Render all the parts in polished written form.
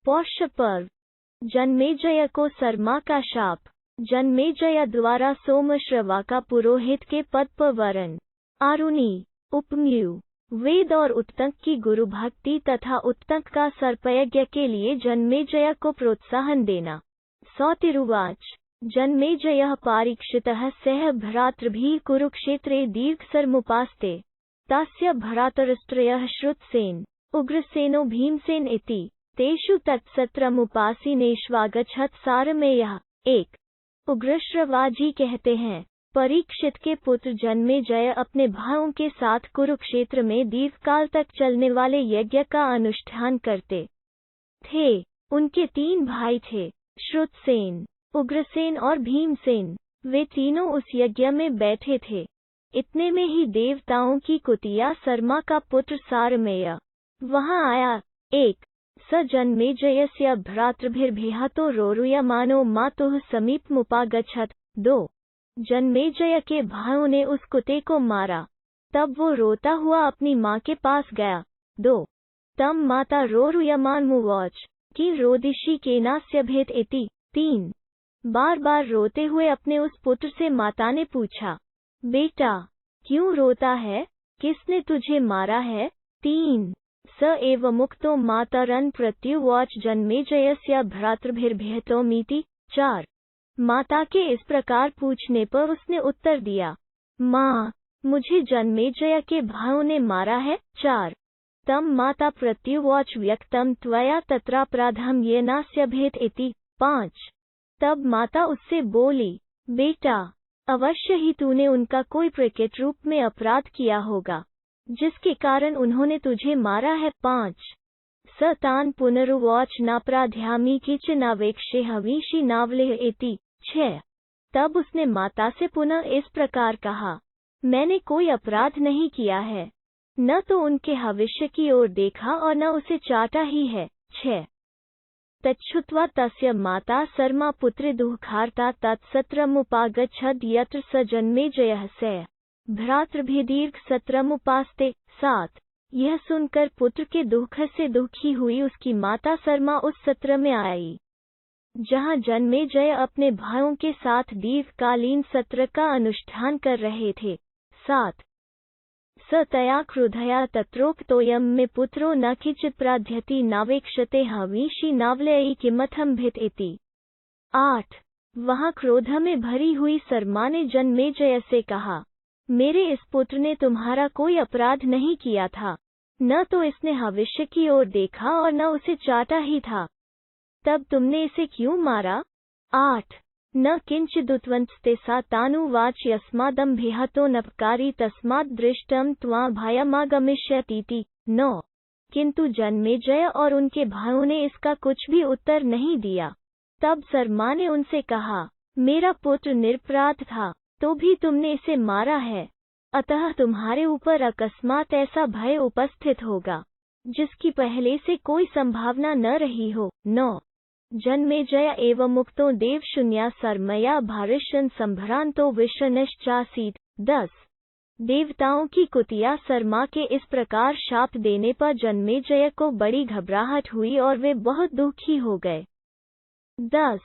पौष पर्व। जन्मेजय को सरमा का शाप। जन्मेजय द्वारा सोमश्रवा का पुरोहित के पद पर वरण। आरुणि, उपमन्यु। वेद और उत्तंक की गुरु भक्ति तथा उत्तंक का सर्पयज्ञ के लिए जन्मेजय को प्रोत्साहन देना। सौतिरुवाच। जन्मेजयः पारीक्षितः सह भ्रातृभिः कुरुक्षेत्रे दीर्घसर्मुपास्ते। तस्य भ्रातरस्त्रयः श्रुतसेन, उग्रसेनो भीमसेन इति। तेषु तत्सत्रमुपासीनेष्वागच्छत् सारमेयः। एक उग्रश्रवाजी कहते हैं, परीक्षित के पुत्र जन्मेजय अपने भाइयों के साथ कुरुक्षेत्र में दीर्घकाल तक चलने वाले यज्ञ का अनुष्ठान करते थे। उनके 3 भाई थे, श्रुतसेन, उग्रसेन और भीमसेन। वे तीनों उस यज्ञ में बैठे थे। इतने में ही देवताओं की कुतिया सरमा का पुत्र सारमेय वहां आया। एक स जन्मेजयस्य भ्रातृभिर्भिहतो रोरुयमानो मातुः समीपमुपागच्छत्। 2 जन्मेजय के भाइयों ने उस कुत्ते को मारा, तब वो रोता हुआ अपनी माँ के पास गया। 2 तम माता रोरुयमानमुवाच कि रोदिषि केनास्यभेत इति। 3 बार बार रोते हुए अपने उस पुत्र से माता ने पूछा, बेटा क्यों रोता है, किसने तुझे मारा है। 3 स एव मुक्तो मातरन् प्रत्युवाच जन्मेजयस्य भ्रातृभिर्भिहतोमीति। 4 माता के इस प्रकार पूछने पर उसने उत्तर दिया, माँ मुझे जन्मेजय के भाइयों ने मारा है। 4 तम माता प्रत्युवाच व्यक्तम त्वया तत्रापराधम येनास्यभेत इति। 5 तब माता उससे बोली, बेटा अवश्य ही तूने उनका कोई प्रकट रूप में अपराध किया होगा, जिसके कारण उन्होंने तुझे मारा है। 5 स तान पुनरुवाच नापराध्यामि किंचनावेक्षे हवीषि नावलेह इति। 6 तब उसने माता से पुनः इस प्रकार कहा, मैंने कोई अपराध नहीं किया है, न तो उनके भविष्य की ओर देखा और न उसे चाटा ही है। 6 तच्छ्रुत्वा तस्य माता सरमा पुत्रे दुःखार्ता तत्सत्रमुपागच्छद् यत्र स जन्मेजयः स भ्रातृभिः दीर्घसत्रमुपास्ते। 7 यह सुनकर पुत्र के दुख से दुखी हुई उसकी माता सरमा उस सत्र में आई, जहां जन्मेजय अपने भाइयों के साथ दीर्घकालीन सत्र का अनुष्ठान कर रहे थे। 7 स तया क्रुधया तत्रोक्तोऽयं मे पुत्रो न किंचित् प्राध्यति नावेक्षते हवीषि नावलयि किमथं भित इति। 8 वहां क्रोध में भरी हुई सरमा ने जन्मेजय से कहा, मेरे इस पुत्र ने तुम्हारा कोई अपराध नहीं किया था, न तो इसने भविष्य की ओर देखा और न उसे चाटा ही था, तब तुमने इसे क्यों मारा। 8 न किंचिदुत्वंस्ते सा तानुवाच यस्मादम्भिहतो नपकारी तस्माद् दृष्टं त्वां भयमागमिष्यतीति। 9 किंतु जन्मेजय और उनके भाइयों ने इसका कुछ भी उत्तर नहीं दिया। तब सरमा ने उनसे कहा, मेरा पुत्र निरपराध था, तो भी तुमने इसे मारा है, अतः तुम्हारे ऊपर अकस्मात ऐसा भय उपस्थित होगा, जिसकी पहले से कोई संभावना न रही हो। 9 जन्मेजय एवं मुक्तो देवशून्या सरमया भारिष्यन् संभ्रांतो विषनिश्चासीत्। 10 देवताओं की कुतिया सरमा के इस प्रकार शाप देने पर जन्मेजय को बड़ी घबराहट हुई और वे बहुत दुखी हो गए। 10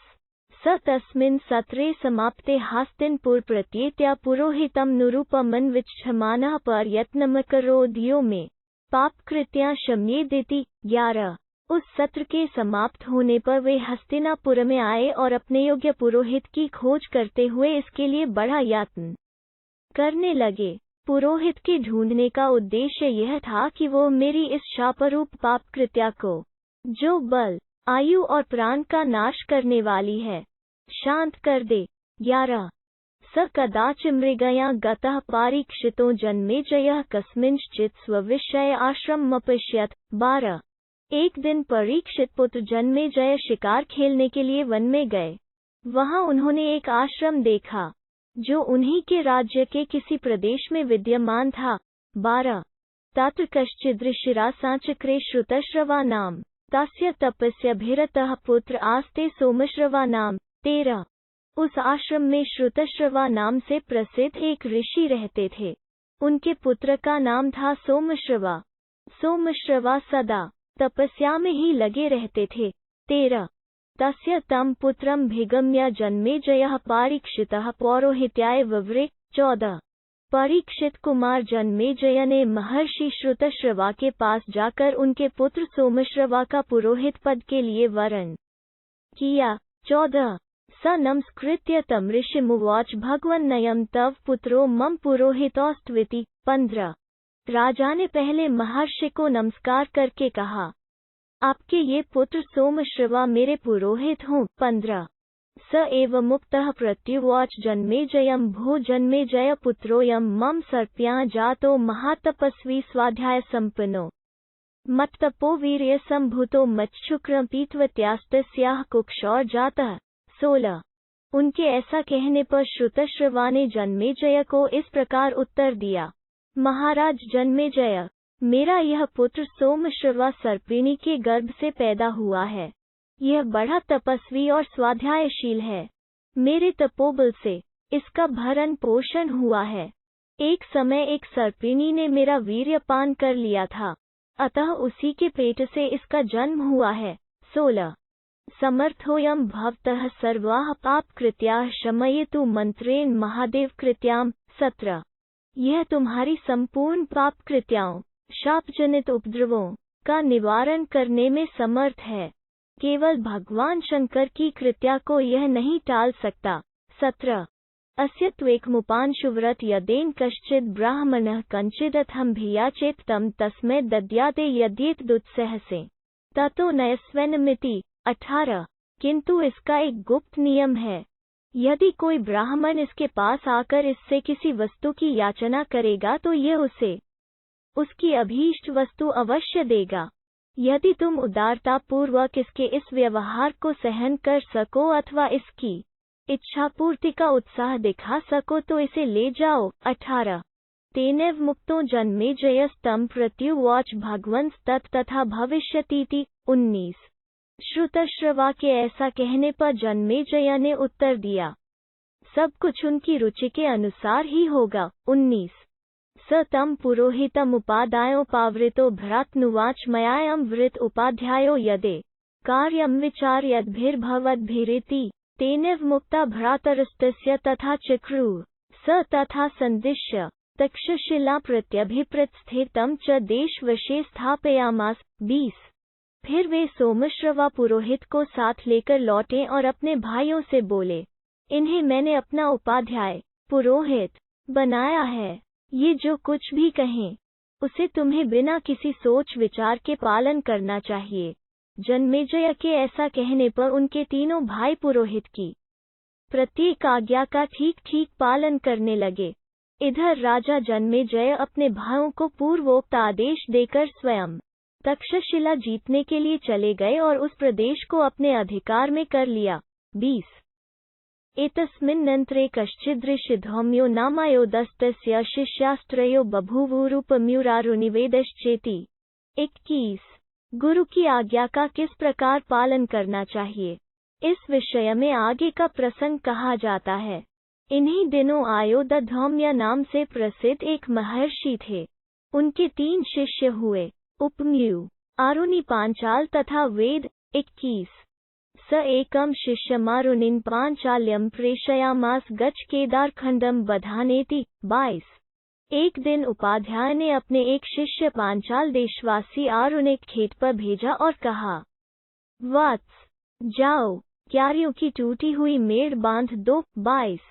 स तस्मिन् सत्रे समाप्ते हास्तिनपुर प्रत्येत्या पुरोहितं निरूपमन्विच्छमानः प्रयत्नमकरोद् यो मे पापकृत्या शम्येदिति। 11 उस सत्र के समाप्त होने पर वे हस्तिनापुर में आए और अपने योग्य पुरोहित की खोज करते हुए इसके लिए बड़ा यत्न करने लगे। पुरोहित के ढूंढने का उद्देश्य यह था कि वो मेरी इस शापरूप पापकृत्या को, जो बल, आयु और प्राण का नाश करने वाली है, शांत कर दे। 11 स कदाचिन्मृगया गतः पारीक्षितो जन्मेजयः कस्मिंश्चित् स्वविषये आश्रममपश्यत्। 12 एक दिन परीक्षित पुत्र जन्मेजय शिकार खेलने के लिए वन में गए। वहां उन्होंने एक आश्रम देखा, जो उन्हीं के राज्य के किसी प्रदेश में विद्यमान था। 12 तत्र कश्चिद् ऋषिरासाचक्रे श्रुतश्रवा नाम तस्य तपस्याभिरतः पुत्र आस्ते सोमश्रवा नाम। 13 उस आश्रम में श्रुतश्रवा नाम से प्रसिद्ध एक ऋषि रहते थे। उनके पुत्र का नाम था सोमश्रवा। सोमश्रवा सदा तपस्या में ही लगे रहते थे। 13 तस्य तं पुत्रं भिगम्य जन्मेजयः परीक्षितः पौरोहित्याय वव्रे। 14 परीक्षित कुमार जन्मेजय ने महर्षि श्रुतश्रवा के पास जाकर उनके पुत्र सोमश्रवा का पुरोहित पद के लिए वरण किया। 14 स नमस्कृत्य तं ऋषिमुवाच भगवन्नयं तव पुत्रो मम पुरोहितोऽस्त्विति। 15 राजा ने पहले महर्षि को नमस्कार करके कहा, आपके ये पुत्र सोमश्रवा मेरे पुरोहित हों। 15 स एव मुक्तः प्रत्युवाच जन्मेजयं भो जन्मेजय पुत्रोऽयं मम सर्प्या जातो महातपस्वी स्वाध्याय संपन्नो मत्तपो वीर्य संभूतो मच्छुक्रं पीत्वत्यास्तस्याः कुक्षौर जातः। 16 उनके ऐसा कहने पर श्रुतश्रवा ने जन्मेजय को इस प्रकार उत्तर दिया, महाराज जन्मेजय, मेरा यह पुत्र सोमश्रवा सर्पिणी के गर्भ से पैदा हुआ है। यह बड़ा तपस्वी और स्वाध्यायशील है। मेरे तपोबल से इसका भरण पोषण हुआ है। एक समय एक सर्पिणी ने मेरा वीर्यपान कर लिया था, अतः उसी के पेट से इसका जन्म हुआ है। 16 समर्थोऽयं भवतः सर्वाः पापकृत्याः शमयितु मंत्रेण महादेव कृत्याम्। 17 यह तुम्हारी संपूर्ण पाप कृत्याओं शापजनित उपद्रवों का निवारण करने में समर्थ है। केवल भगवान शंकर की कृत्या को यह नहीं टाल सकता। 17 अस्य त्वेकमुपांशुव्रत यदेन कश्चित् ब्राह्मणः कञ्चिदथं भियाचेत तं तस्मै दद्याते यद्येत दुत्सहसे ततो नयस्वेनमिति। 18 किंतु इसका एक गुप्त नियम है। यदि कोई ब्राह्मण इसके पास आकर इससे किसी वस्तु की याचना करेगा तो यह उसे उसकी अभीष्ट वस्तु अवश्य देगा। यदि तुम उदारतापूर्वक इसके इस व्यवहार को सहन कर सको अथवा इसकी इच्छा पूर्ति का उत्साह दिखा सको तो इसे ले जाओ। 18 तेनैव मुक्तो जन्मेजयस्तं प्रत्युवाच भगवंस्तत् तथा भविष्यतीति। 19 श्रुतश्रवा के ऐसा कहने पर जन्मेजय ने उत्तर दिया, सब कुछ उनकी रुचि के अनुसार ही होगा। 19 स तं पुरोहितमुपादायोपावृतो भ्रातनुवाच मयायं वृत उपाध्यायो यदे कार्यं विचार्यद्भिर्भवद्भिरिति। तेनैव मुक्ता भ्रातरस्तस्य तथा चक्रुः स तथा संदिश्य तक्षशिला प्रत्यभिप्रत्स्थितं च देशवशे स्थापयामास। 20 फिर वे सोमश्रवा पुरोहित को साथ लेकर लौटे और अपने भाइयों से बोले, इन्हें मैंने अपना उपाध्याय पुरोहित बनाया है। ये जो कुछ भी कहें उसे तुम्हें बिना किसी सोच विचार के पालन करना चाहिए। जन्मेजय के ऐसा कहने पर उनके तीनों भाई पुरोहित की प्रत्येक आज्ञा का ठीक ठीक पालन करने लगे। इधर राजा जन्मेजय अपने भाइयों को पूर्वोक्त आदेश देकर स्वयं तक्षशिला जीतने के लिए चले गए और उस प्रदेश को अपने अधिकार में कर लिया। 20 एतस्मिन्नन्तरे कश्चिदृषिधौम्यो नामायोदस्तस्य शिष्यास्त्रयो बभूवुरुपम्यूरारुनिवेदश्चेति। 21 गुरु की आज्ञा का किस प्रकार पालन करना चाहिए, इस विषय में आगे का प्रसंग कहा जाता है। इन्हीं दिनों आयोदधौम्य नाम से प्रसिद्ध एक महर्षि थे। उनके 3 शिष्य हुए, उपम्यू, आरुणि पांचाल तथा वेद। 21 स एकम शिष्यमारुणिं पांचाल्यं प्रेषयामास गच्छ केदारखंडम बधानेति। 22 एक दिन उपाध्याय ने अपने एक शिष्य पांचाल देशवासी आरुणि खेत पर भेजा और कहा, वत्स जाओ क्यारियों की टूटी हुई मेड़ बांध दो। 22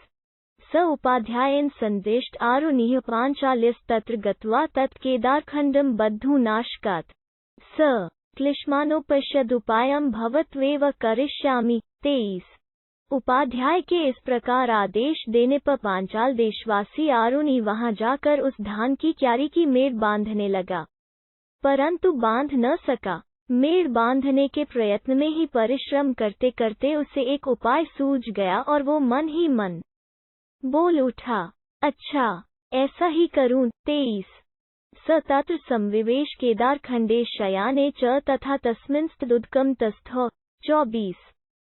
स उपाध्यायेन संदिष्ट आरुणिः पांचाल्यस्तत्र गत्वा तत् केदारखंडं बद्धूनाशकत्। स क्लिश्मानोपश्यदुपायं भवत्वेव करिष्यामि। 23 उपाध्याय के इस प्रकार आदेश देने पर पांचाल देशवासी आरुणि वहां जाकर उस धान की क्यारी की मेड़ बांधने लगा, परंतु बांध न सका। मेड़ बांधने के प्रयत्न में ही परिश्रम करते करते उसे एक उपाय सूझ गया और वो मन ही मन बोल उठा, अच्छा ऐसा ही करूं। 23 स तत्र संविवेश केदारखंडे शयाने च तथा तस्मिंस्तदुदकं तस्थौ। 24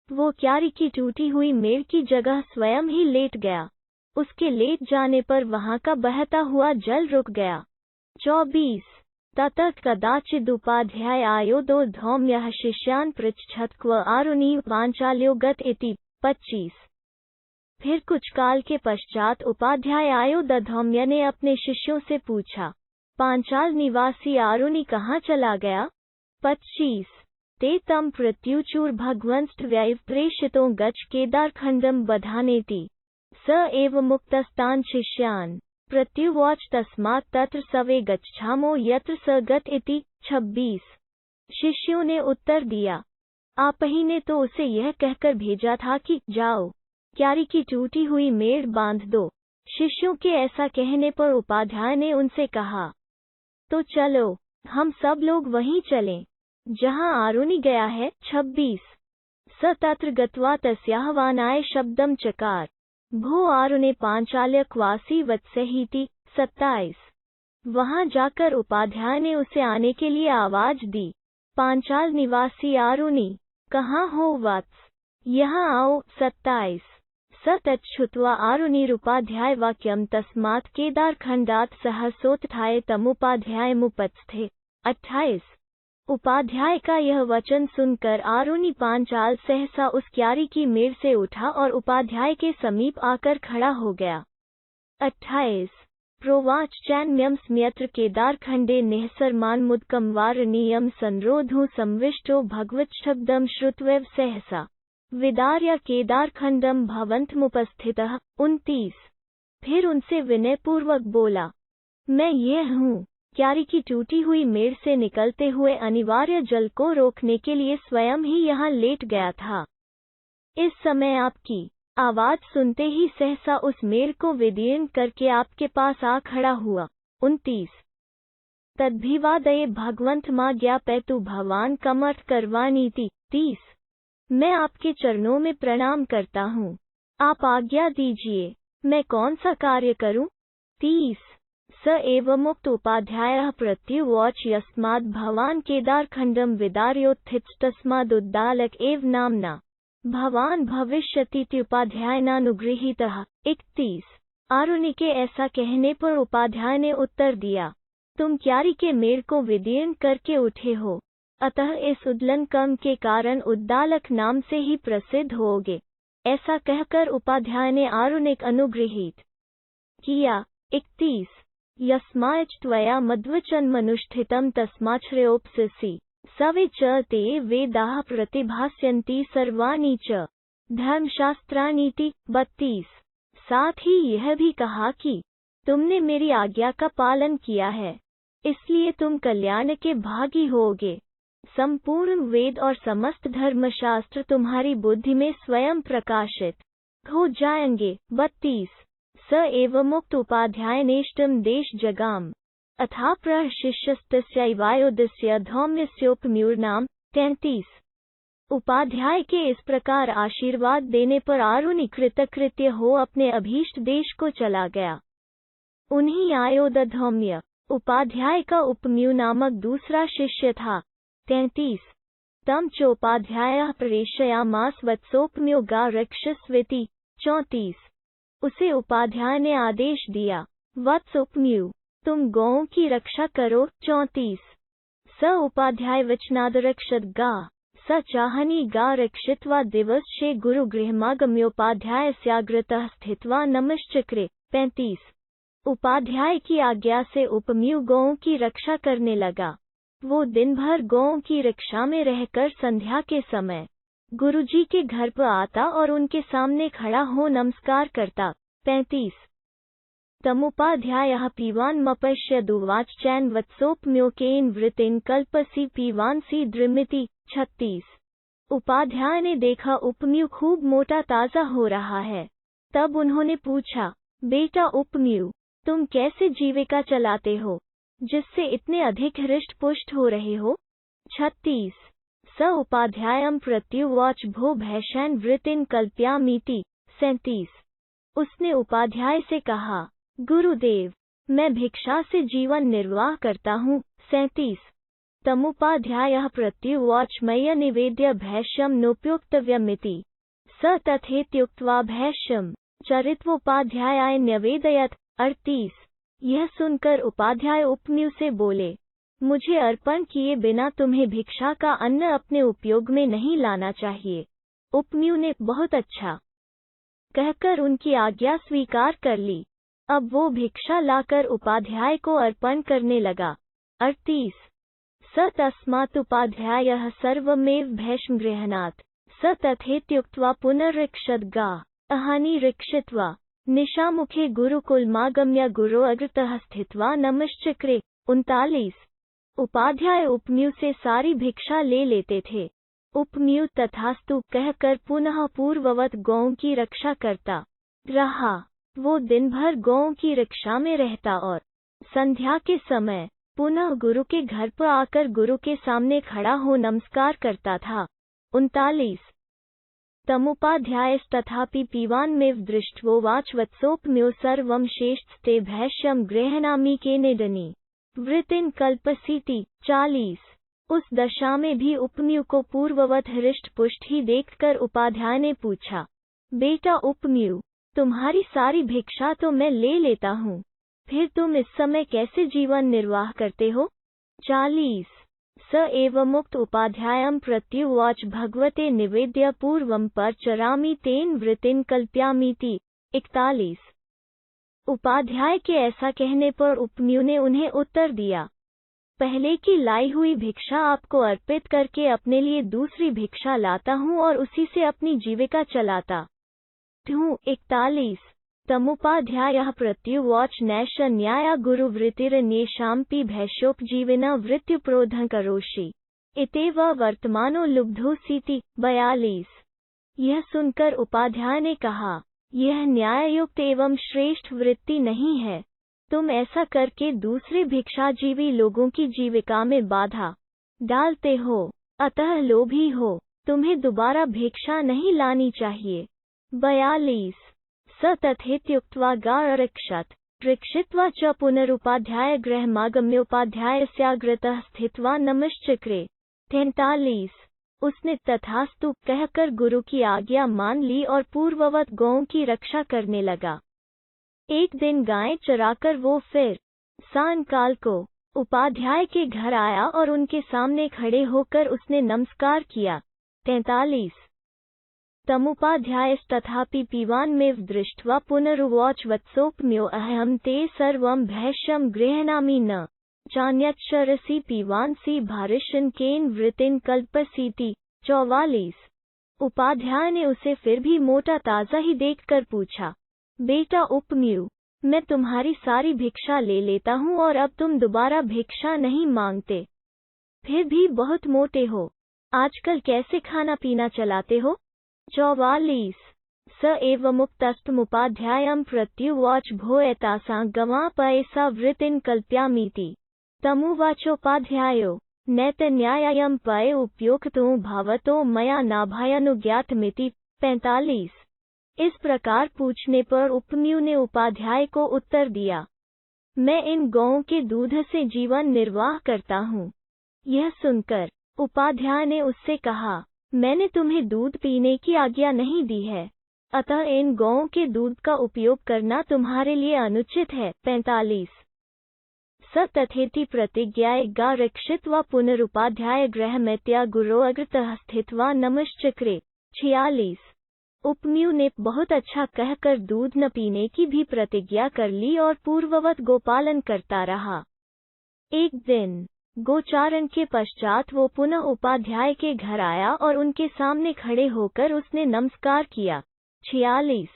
वो क्यारी की टूटी हुई मेड़ की जगह स्वयं ही लेट गया। उसके लेट जाने पर वहां का बहता हुआ जल रुक गया। 24 ततः कदाचिदुपाध्याय आयोदो धौम्यः शिष्यान् पृच्छत् क्व आरुणि पांचाल्यो गत इति। 25। फिर कुछ काल के पश्चात उपाध्याय आयोधौम्य ने अपने शिष्यों से पूछा, पांचाल निवासी आरुणि कहाँ चला गया? 25। ते तम प्रत्युचूर भगवंस्त्वयैव प्रेषितो गच्छ केदारखंडं बधानेति। स एव मुक्तस्तान् शिष्यान् प्रत्युवाच तस्मात् तत्र सवे गच्छामो यत्र स गत इति। 26। शिष्यों ने उत्तर दिया, आप ही ने तो उसे यह कहकर भेजा था कि जाओ, क्यारी की टूटी हुई मेड़ बांध दो। शिष्यों के ऐसा कहने पर उपाध्याय ने उनसे कहा, तो चलो, हम सब लोग वहीं चलें जहां आरुणि गया है। 26। स तत्र गत्वा तस्याः वानाय शब्दं चकार, भो आरुणे पांचाल्य क्वासी वत्सहीति। 27। वहां जाकर उपाध्याय ने उसे आने के लिए आवाज दी, पांचाल निवासी आरुणि, कहाँ हो वत्स, यहाँ आओ। 27। स तच्छ्रुत्वा आरुणिरुपाध्याय वाक्यं तस्मात् केदारखंडात् सहसोत्थाय तमुपाध्यायमुपस्थे। 28। उपाध्याय का यह वचन सुनकर आरुणि पांचाल सहसा उस क्यारी की मेड़ से उठा और उपाध्याय के समीप आकर खड़ा हो गया। 28। प्रोवाच चैन्म्यं स्म्यत्र केदारखंडे निःसरमान्मुदकं वारणीयं संरोधु संविष्टो भगवच्छब्दं श्रुत्वैव सहसा विदार्य केदारखंडं भवन्तमुपस्थितः। 29। फिर उनसे विनयपूर्वक बोला, मैं यह हूँ। क्यारी की टूटी हुई मेड़ से निकलते हुए अनिवार्य जल को रोकने के लिए स्वयं ही यहाँ लेट गया था। इस समय आपकी आवाज सुनते ही सहसा उस मेड़ को विदीर्ण करके आपके पास आ खड़ा हुआ। 29। तद्भिवादये भगवंत मा ज्ञापयतु भवान कमर्थ करवाणीति। 30। मैं आपके चरणों में प्रणाम करता हूँ, आप आज्ञा दीजिए, मैं कौन सा कार्य करूँ? 30। स एव मुक्त उपाध्यायः प्रत्युवाच यस्माद् भवान् केदारखंडं विदार्योत्थितस्तस्मादुद्दालक एव नाम्ना भवान् भविष्यतीति उपाध्यायनानुगृहीतः। 31। आरुणि के ऐसा कहने पर उपाध्याय ने उत्तर दिया, तुम क्यारी के मेड़ को विदीर्ण करके उठे हो, अतः इस उद्दलन कर्म के कारण उद्दालक नाम से ही प्रसिद्ध होगे। ऐसा कहकर उपाध्याय ने आरुणिक अनुगृहीत किया। 31। यस्माच् त्वया मध्वचन्मनुष्ठितं तस्माच्छ्रेयोप्सिसि सवे च ते वेदाः प्रतिभास्यन्ति सर्वाणि च धर्मशास्त्राणीति। 32। साथ ही यह भी कहा कि तुमने मेरी आज्ञा का पालन किया है, इसलिए तुम कल्याण के भागी होगे। संपूर्ण वेद और समस्त धर्मशास्त्र तुम्हारी बुद्धि में स्वयं प्रकाशित हो जाएंगे। 32। स एव मुक्त उपाध्यायनेष्टं देश जगाम अथा प्रशिष्यस्तस्यैवायोधस्य धौम्यस्योपम्यूर्नाम। 33। उपाध्याय के इस प्रकार आशीर्वाद देने पर आरुणि कृतकृत्य हो अपने अभीष्ट देश को चला गया। उन्हीं आयोधौम्य उपाध्याय का उपम्यू नामक दूसरा शिष्य था। 33। तम चोपाध्यायः प्रेषयामास वत्सोपम्यो गा रक्षस्वेति। 34। उसे उपाध्याय ने आदेश दिया, वत्स उपम्यू, तुम गौओं की रक्षा करो। 34। स उपाध्याय वचनादरक्षत गा स चाहनी गा रक्षित्वा दिवसशे गुरुगृहमागम्योपाध्यायस्याग्रतः स्थित्वा नमश्चक्रे। 35। उपाध्याय की आज्ञा से उपम्यू गौओं की रक्षा करने लगा। वो दिन भर गौओं की रक्षा में रहकर संध्या के समय गुरुजी के घर पर आता और उनके सामने खड़ा हो नमस्कार करता। 35। तमुपाध्यायः पीवान्मपश्यदुवाच चैन वत्सोपम्योकेन वृतिन कल्पसी पीवांसी द्रिमिति। 36। उपाध्याय ने देखा उपम्यू खूब मोटा ताजा हो रहा है, तब उन्होंने पूछा, बेटा उपम्यू, तुम कैसे जीविका चलाते हो, जिससे इतने अधिक हृष्ट पुष्ट हो रहे हो? 36। स उपाध्यायं प्रत्युवाच भो भैषैन वृतिन कल्प्यामीति। 37। उसने उपाध्याय से कहा, गुरुदेव, मैं भिक्षा से जीवन निर्वाह करता हूँ। 37। तमुपाध्यायः प्रत्युवाच मय्य निवेद्य भैष्यं नोपयोक्तव्यमिति। स तथेत्युक्त्वा भैष्यं चरित्वोपाध्यायाय न्यवेदयत्। 38। यह सुनकर उपाध्याय उपम्यू से बोले, मुझे अर्पण किए बिना तुम्हें भिक्षा का अन्न अपने उपयोग में नहीं लाना चाहिए। उपमन्यु ने बहुत अच्छा कहकर उनकी आज्ञा स्वीकार कर ली। अब वो भिक्षा लाकर उपाध्याय को अर्पण करने लगा। 38 स तस्मात् उपाध्यायः सर्वमेव भैषं गृह्णात् स तथेत्युक्त्वा पुनर्ऋक्षद्गाः अहानि ऋक्षित्वा निशामुखे गुरुकुलमागम्य गुरोऽग्रतः स्थित्वा नमश्चक्रे। 39 उपाध्याय उपमन्यु से सारी भिक्षा ले लेते थे। उपमन्यु तथास्तु कहकर पुनः पूर्ववत गौओं की रक्षा करता रहा। वो दिन भर गौओं की रक्षा में रहता और संध्या के समय पुनः गुरु के घर पर आकर गुरु के सामने खड़ा हो नमस्कार करता था। 39 तमुपाध्यायस्तथापि पीवान्मेव दृष्ट्वोवाच वत्सोपम्यो सर्वं शेषस्ते भैष्यं गृह्णामि केनेदनि वृत्तिं कल्पसीति। 40 उस दशा में भी उपमन्यु को पूर्ववत हृष्ट पुष्ट ही देखकर उपाध्याय ने पूछा, बेटा उपमन्यु, तुम्हारी सारी भिक्षा तो मैं ले लेता हूँ, फिर तुम इस समय कैसे जीवन निर्वाह करते हो? 40 स एवमुक्त उपाध्यायं प्रत्युवाच भगवते निवेद्य पूर्वं परचरामि तेन वृत्तिं कल्प्यामीति। 41 उपाध्याय के ऐसा कहने पर उपमन्यु ने उन्हें उत्तर दिया, पहले की लाई हुई भिक्षा आपको अर्पित करके अपने लिए दूसरी भिक्षा लाता हूँ और उसी से अपनी जीविका चलाता हूँ। 41 तमुपाध्यायः प्रत्युवाच नैष न्याया गुरुवृत्तिरन्येषामपि भैष्योपजीविना वृत्त्युप्रोधं करोषि इत्येव वर्तमानो लुब्धोऽसीति। 42 यह सुनकर उपाध्याय ने कहा, यह न्याययुक्त एवं श्रेष्ठ वृत्ति नहीं है। तुम ऐसा करके दूसरे भिक्षाजीवी लोगों की जीविका में बाधा डालते हो, अतः लोभी हो, तुम्हें दोबारा भिक्षा नहीं लानी चाहिए। 42 स तथेत्युक्त्वा गारक्षत ऋक्षित्वा च पुनरुपाध्याय गृहमागम्योपाध्यायस्याग्रतः स्थित्वा नमश्चक्रे। 43 उसने तथास्तु कहकर गुरु की आज्ञा मान ली और पूर्ववत गौओं की रक्षा करने लगा। एक दिन गायें चराकर वो फिर सायंकाल को उपाध्याय के घर आया और उनके सामने खड़े होकर उसने नमस्कार किया। 43 तमुपाध्यायस्तथापि पीवान्मेव दृष्ट्वा पुनरुवाच वत्सोपम्यो अहं ते सर्वं भैष्यं गृह्णामि न चान्यच्छरसि पीवांसि भारिषन् केन वृत्तिं कल्पसीति। 44 उपाध्याय ने उसे फिर भी मोटा ताजा ही देखकर पूछा, बेटा उपमन्यु, मैं तुम्हारी सारी भिक्षा ले लेता हूँ और अब तुम दोबारा भिक्षा नहीं मांगते, फिर भी बहुत मोटे हो, आजकल कैसे खाना पीना चलाते हो? 44 स एवमुक्तस्तमुपाध्यायं प्रत्युवाच भो एतासां गवां पयसा वृत्तिं कल्प्यामीति। तमुवाचोपाध्यायो नैतन्यायं पय उपयोक्तो भवतो मया नाभायानुज्ञातमिति। 45 इस प्रकार पूछने पर उपमन्यु ने उपाध्याय को उत्तर दिया, मैं इन गौओं के दूध से जीवन निर्वाह करता हूँ। यह सुनकर उपाध्याय ने उससे कहा, मैंने तुम्हें दूध पीने की आज्ञा नहीं दी है, अतः इन गौओं के दूध का उपयोग करना तुम्हारे लिए अनुचित है। 45 स तथेति प्रतिज्ञाय गा रक्षित्वा पुनरुपाध्याय गृहमेत्या गुरोऽग्रतः स्थित्वा नमश्चक्रे। 46 उपमन्यु ने बहुत अच्छा कहकर दूध न पीने की भी प्रतिज्ञा कर ली और पूर्ववत गोपालन करता रहा। एक दिन गोचारण के पश्चात वो पुनः उपाध्याय के घर आया और उनके सामने खड़े होकर उसने नमस्कार किया। 46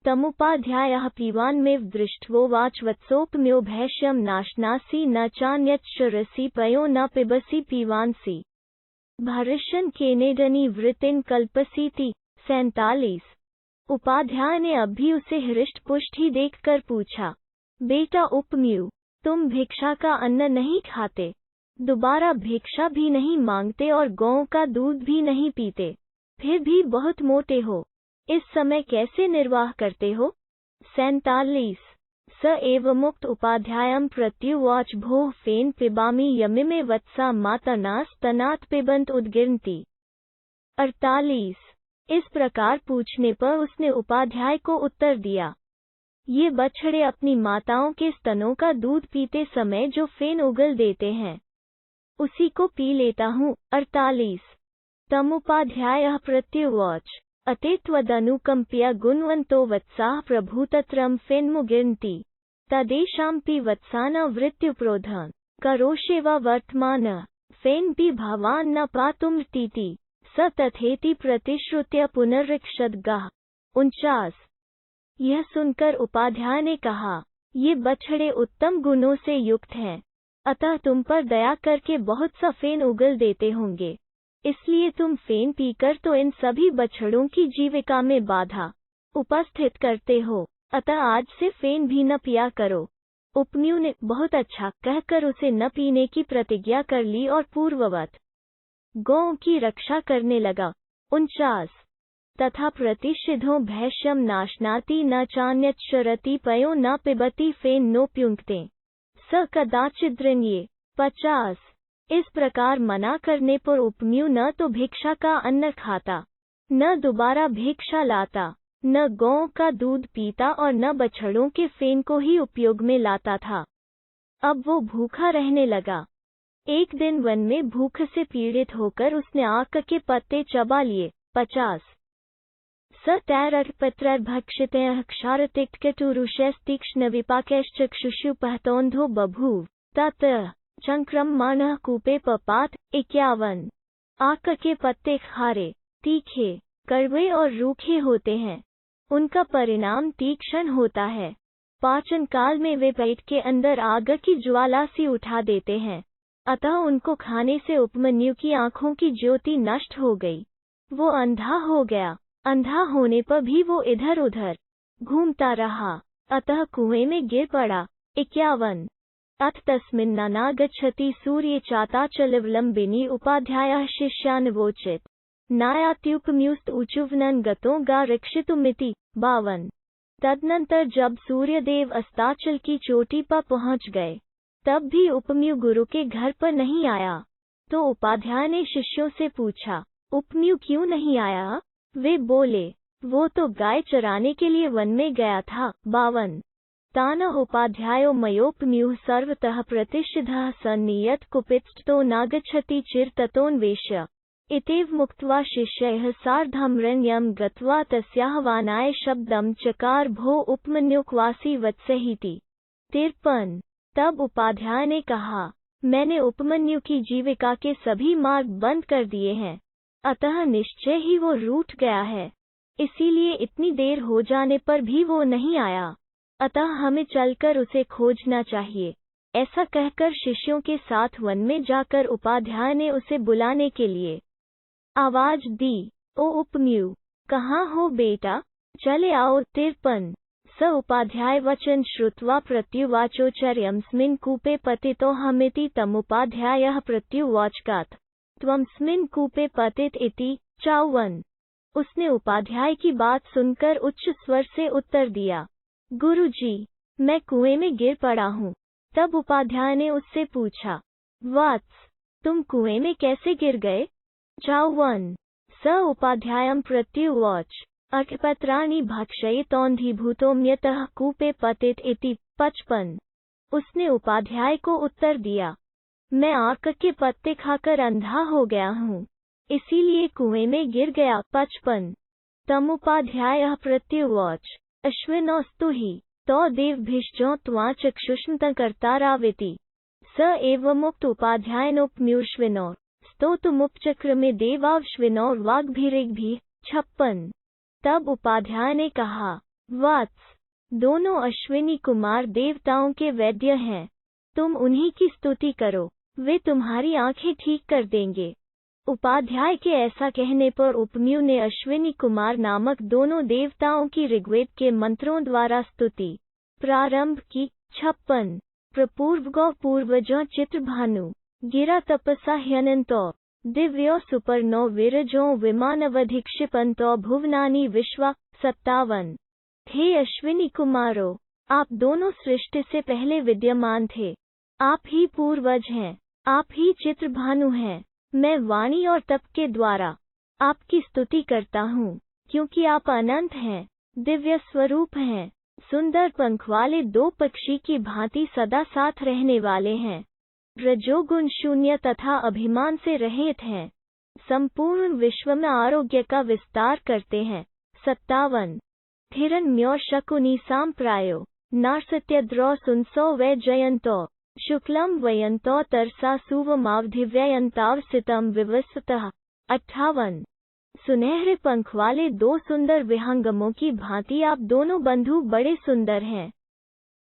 तमुपाध्यायः पीवान्मेव दृष्ट्वोवाच वत्सोपम्यो भैष्यं नाश्नासि न चान्यच्छरसि पयो न पिबसि पीवांसि भारिषन् केनेदनि वृत्तिं कल्पसीति। 47 उपाध्याय ने अब भी उसे हृष्ट पुष्ट ही देखकर पूछा, बेटा उपमन्यु, तुम भिक्षा का अन्न नहीं खाते, दोबारा भिक्षा भी नहीं मांगते और गौओं का दूध भी नहीं पीते, फिर भी बहुत मोटे हो, इस समय कैसे निर्वाह करते हो? 47 स एवमुक्त उपाध्यायं प्रत्युवाच भोः फेन पिबामि यमिमे वत्सा मातनास तनात् पिबन्त उद्गिरन्ति। 48 इस प्रकार पूछने पर उसने उपाध्याय को उत्तर दिया, ये बछड़े अपनी माताओं के स्तनों का दूध पीते समय जो फेन उगल देते हैं उसी को पी लेता हूँ। 48 तमुपाध्यायः प्रत्युवाच अते त्वदनुकम्प्य गुणवन्तो वत्साः प्रभूतत्रं फेन्मुगिन्ति तदेषाम्पि वत्सानवृत्युप्रोधं करोषेव वर्तमानः फेन्पि भवान् न पातुमर्तीति स तथेति प्रतिश्रुत्य पुनरीक्षद्गाः। 49 यह सुनकर उपाध्याय ने कहा, ये बछड़े उत्तम गुणों से युक्त हैं, अतः तुम पर दया करके बहुत सा फेन उगल देते होंगे, इसलिए तुम फेन पीकर तो इन सभी बछड़ों की जीविका में बाधा उपस्थित करते हो, अतः आज से फेन भी न पिया करो। उपन्यु ने बहुत अच्छा कहकर उसे न पीने की प्रतिज्ञा कर ली और पूर्ववत गौओं की रक्षा करने लगा। 49 तथा प्रतिषिद्धो भैष्यम नाशनाति न चान्यच्छरति पयो न पिबति फेन नोप्युङ्क्ते स कदाचिद्रण्ये। 50 इस प्रकार मना करने पर उपन्यु न तो भिक्षा का अन्न खाता, न दोबारा भिक्षा लाता, न गौओं का दूध पीता और न बछड़ों के फेन को ही उपयोग में लाता था। अब वो भूखा रहने लगा। एक दिन वन में भूख से पीड़ित होकर उसने आक के पत्ते चबा लिए। 50 स तैरर्पत्रर्भक्षितयः क्षारतिक्तटुरुषैस्तीक्ष्णविपाकैश्चक्षुषुपहतोन्धो बभूव ततः चंक्रमाणः कूपे पपात। 51 आक के पत्ते खारे, तीखे, कड़वे और रूखे होते हैं, उनका परिणाम तीक्ष्ण होता है। पाचन काल में वे पेट के अंदर आग की ज्वाला सी उठा देते हैं, अतः उनको खाने से उपमन्यु की आंखों की ज्योति नष्ट हो गई। वो अंधा हो गया। अंधा होने पर भी वो इधर उधर घूमता रहा, अतः कुएं में गिर पड़ा। 51 अथ तस्मिन्नागच्छति सूर्ये चाताचलविलम्बिनी उपाध्यायः शिष्यानवोचित नायात्युपम्युस्त उचुवनन गतो गा रक्षितुमिति। 52 तदनंतर जब सूर्यदेव अस्ताचल की चोटी पर पहुंच गए, तब भी उपम्यु गुरु के घर पर नहीं आया, तो उपाध्याय ने शिष्यों से पूछा, उपम्यु क्यों नहीं आया? वे बोले, वो तो गाय चराने के लिए वन में गया था। 52 तान उपाध्यायो मयोपम्युः सर्वतः प्रतिषिद्धः सन्नियत कुपित्स्थो नागच्छति चिरततोन्वेष्य इत्येव मुक्त्वा शिष्यैः सार्धमरण्यं गत्वा तस्याः वानाय शब्दं चकार भो उपमन्युक्वासी वत्सेहिति। 53 तब उपाध्याय ने कहा, मैंने उपमन्यु की जीविका के सभी मार्ग बंद कर दिए हैं, अतः निश्चय ही वो रूठ गया है, इसीलिए इतनी देर हो जाने पर भी वो नहीं आया, अतः हमें चलकर उसे खोजना चाहिए। ऐसा कहकर शिष्यों के साथ वन में जाकर उपाध्याय ने उसे बुलाने के लिए आवाज दी, ओ उपम्यु, कहाँ हो बेटा, चले आओ। 53 स उपाध्याय वचन श्रुत्वा प्रत्युवाचोचर्यमस्मिन् कूपे पतितोऽहमिति तमुपाध्यायः प्रत्युवाचकात् त्वमस्मिन् कूपे पतित इति। 54 उसने उपाध्याय की बात सुनकर उच्च स्वर से उत्तर दिया, गुरुजी, मैं कुएं में गिर पड़ा हूँ। तब उपाध्याय ने उससे पूछा, वत्स, तुम कुएं में कैसे गिर गए? 54 स उपाध्यायं प्रत्युवाच अर्कपत्राणि भक्षयितोऽन्धीभूतोऽम्यतः कूपे पतित इति। 55 उसने उपाध्याय को उत्तर दिया, मैं आक के पत्ते खाकर अंधा हो गया हूँ, इसीलिए कुएं में गिर गया। 55 तमुपाध्यायः प्रत्युवाच अश्विनोस्तु हि तो देवभिश्चो त्वा चक्षुष्मतकर्ताराविति स एवमुक्त उपाध्यायनोपम्युश्विनोर स्तोतुमुपचक्रमे देवाश्विनोर वाग्भिरेग्भिः। 56 तब उपाध्याय ने कहा, वत्स, दोनों अश्विनी कुमार देवताओं के वैद्य हैं, तुम उन्हीं की स्तुति करो, वे तुम्हारी आंखें ठीक कर देंगे। उपाध्याय के ऐसा कहने पर उपम्यु ने अश्विनी कुमार नामक दोनों देवताओं की ऋग्वेद के मंत्रों द्वारा स्तुति प्रारंभ की। 56 प्रपूर्वगौ पूर्वजों चित्रभानु गिरा तपसा ह्यनन्तो दिव्यो सुपर्णो विरजो विमानवधिक्षिपन्तो भुवनानि विश्वा। 57 हे अश्विनी कुमारों, आप दोनों सृष्टि से पहले विद्यमान थे, आप ही पूर्वज हैं, आप ही चित्रभानु हैं। मैं वाणी और तप के द्वारा आपकी स्तुति करता हूँ, क्योंकि आप अनंत हैं, दिव्य स्वरूप हैं, सुंदर पंख वाले दो पक्षी की भांति सदा साथ रहने वाले हैं। रजोगुण शून्य तथा अभिमान से रहित हैं। संपूर्ण विश्व में आरोग्य का विस्तार करते हैं। 57 हिरण्यो शकुनी सांप्रायो नार्सत्यद्रौ सुनसो वै जयंतो शुक्लम वयंतो तरसा सुवमावधिव्ययंतावसितम विवस्वतः। 58 सुनहरे पंख वाले दो सुंदर विहंगमों की भांति आप दोनों बंधु बड़े सुंदर हैं।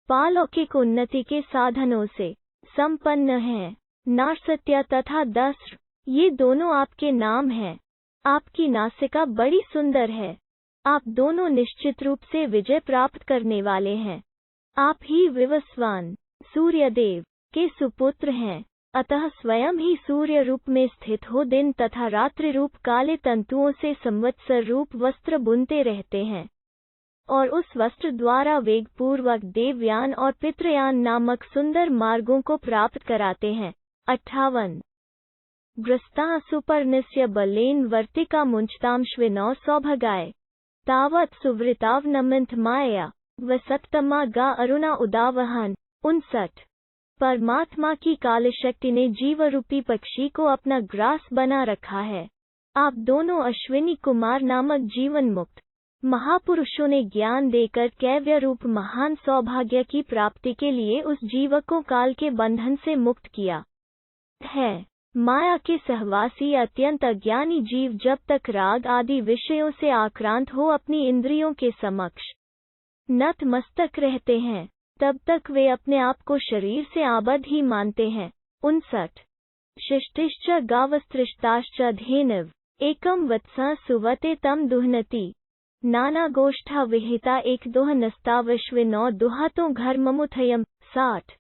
पालौकिक उन्नति के साधनों से संपन्न हैं। नार्सत्य तथा दस्र, ये दोनों आपके नाम हैं। आपकी नासिका बड़ी सुंदर है। आप दोनों निश्चित रूप से विजय प्राप्त करने वाले हैं। आप ही विवस्वान सूर्यदेव के सुपुत्र हैं, अतः स्वयं ही सूर्य रूप में स्थित हो दिन तथा रात्रि रूप काले तंतुओं से संवत्सर रूप वस्त्र बुनते रहते हैं और उस वस्त्र द्वारा वेगपूर्वक देवयान और पितृयान नामक सुंदर मार्गों को प्राप्त कराते हैं। 58 ग्रस्ता सुपर्णस्य बलेन वर्तिका मुंचतांश्विनौ सौभगाय तावत् सुवृतावनमंथ माया वसक्तमा गा अरुणा उदावहन। 59 परमात्मा की काल शक्ति ने जीवरूपी पक्षी को अपना ग्रास बना रखा है। आप दोनों अश्विनी कुमार नामक जीवन मुक्त महापुरुषों ने ज्ञान देकर कैव्य रूप महान सौभाग्य की प्राप्ति के लिए उस जीव को काल के बंधन से मुक्त किया है। माया के सहवासी अत्यंत अज्ञानी जीव जब तक राग आदि विषयों से आक्रांत हो अपनी इंद्रियों के समक्ष नतमस्तक रहते हैं, तब तक वे अपने आप को शरीर से आबद्ध ही मानते हैं। 59 शिष्टिश्च गावस्त्रिष्टाश्च धेनव एकम वत्सा सुवते तम दुहनति नाना गोष्ठा विहिता एक दोहनस्तावश्विनौ दुहातों घर ममुथयम। 60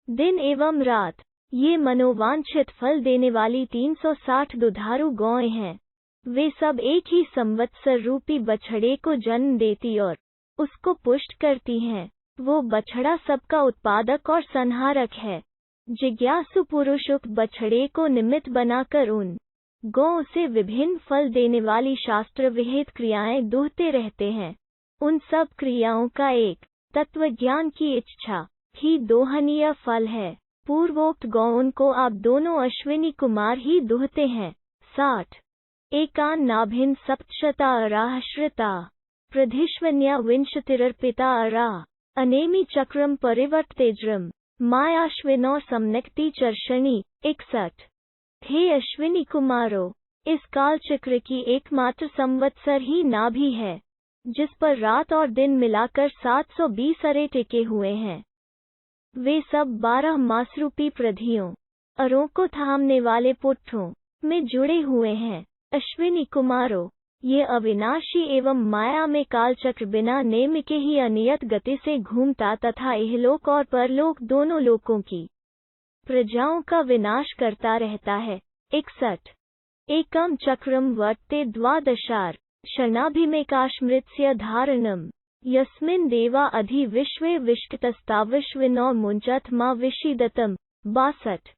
दिन एवं रात, ये मनोवांछित फल देने वाली 360 दुधारू गौएं हैं। वे सब एक ही संवत्सर रूपी बछड़े को जन्म देती और उसको पुष्ट करती हैं। वो बछड़ा सबका उत्पादक और संहारक है। जिज्ञासु पुरुष उक्त बछड़े को निमित्त बनाकर उन गौ से विभिन्न फल देने वाली शास्त्र विहित क्रियाएं दूहते रहते हैं। उन सब क्रियाओं का एक तत्वज्ञान की इच्छा ही दोहनीय फल है। पूर्वोक्त गौओं को आप दोनों अश्विनी कुमार ही दूहते हैं। 60 एकान नाभिन सप्तशता अराश्रिता प्रधिश्वन्या विंशतिरर्पिता अरा अनेमी चक्रम परिवर्तेज्रम मायाश्विनौ सम्नक्ति चर्षणी। 61 हे अश्विनी कुमारों, इस काल चक्र की एकमात्र संवत्सर ही नाभि है, जिस पर रात और दिन मिलाकर 720 अरे टिके हुए हैं। वे सब 12 मासरूपी प्रधियों अरों को थामने वाले पुट्ठों में जुड़े हुए हैं। अश्विनी कुमारों, ये अविनाशी एवं माया में कालचक्र बिना नेम के ही अनियत गति से घूमता तथा इहलोक और परलोक दोनों लोकों की प्रजाओं का विनाश करता रहता है। 61 एकम चक्रम वर्ते द्वादशार शनाभिमेकाश्मृत्स्य धारणम यस्मिन् देवा अधि विश्वे विष्कतस्ताविश्विनौ मुंचत मा विशीदतम। 62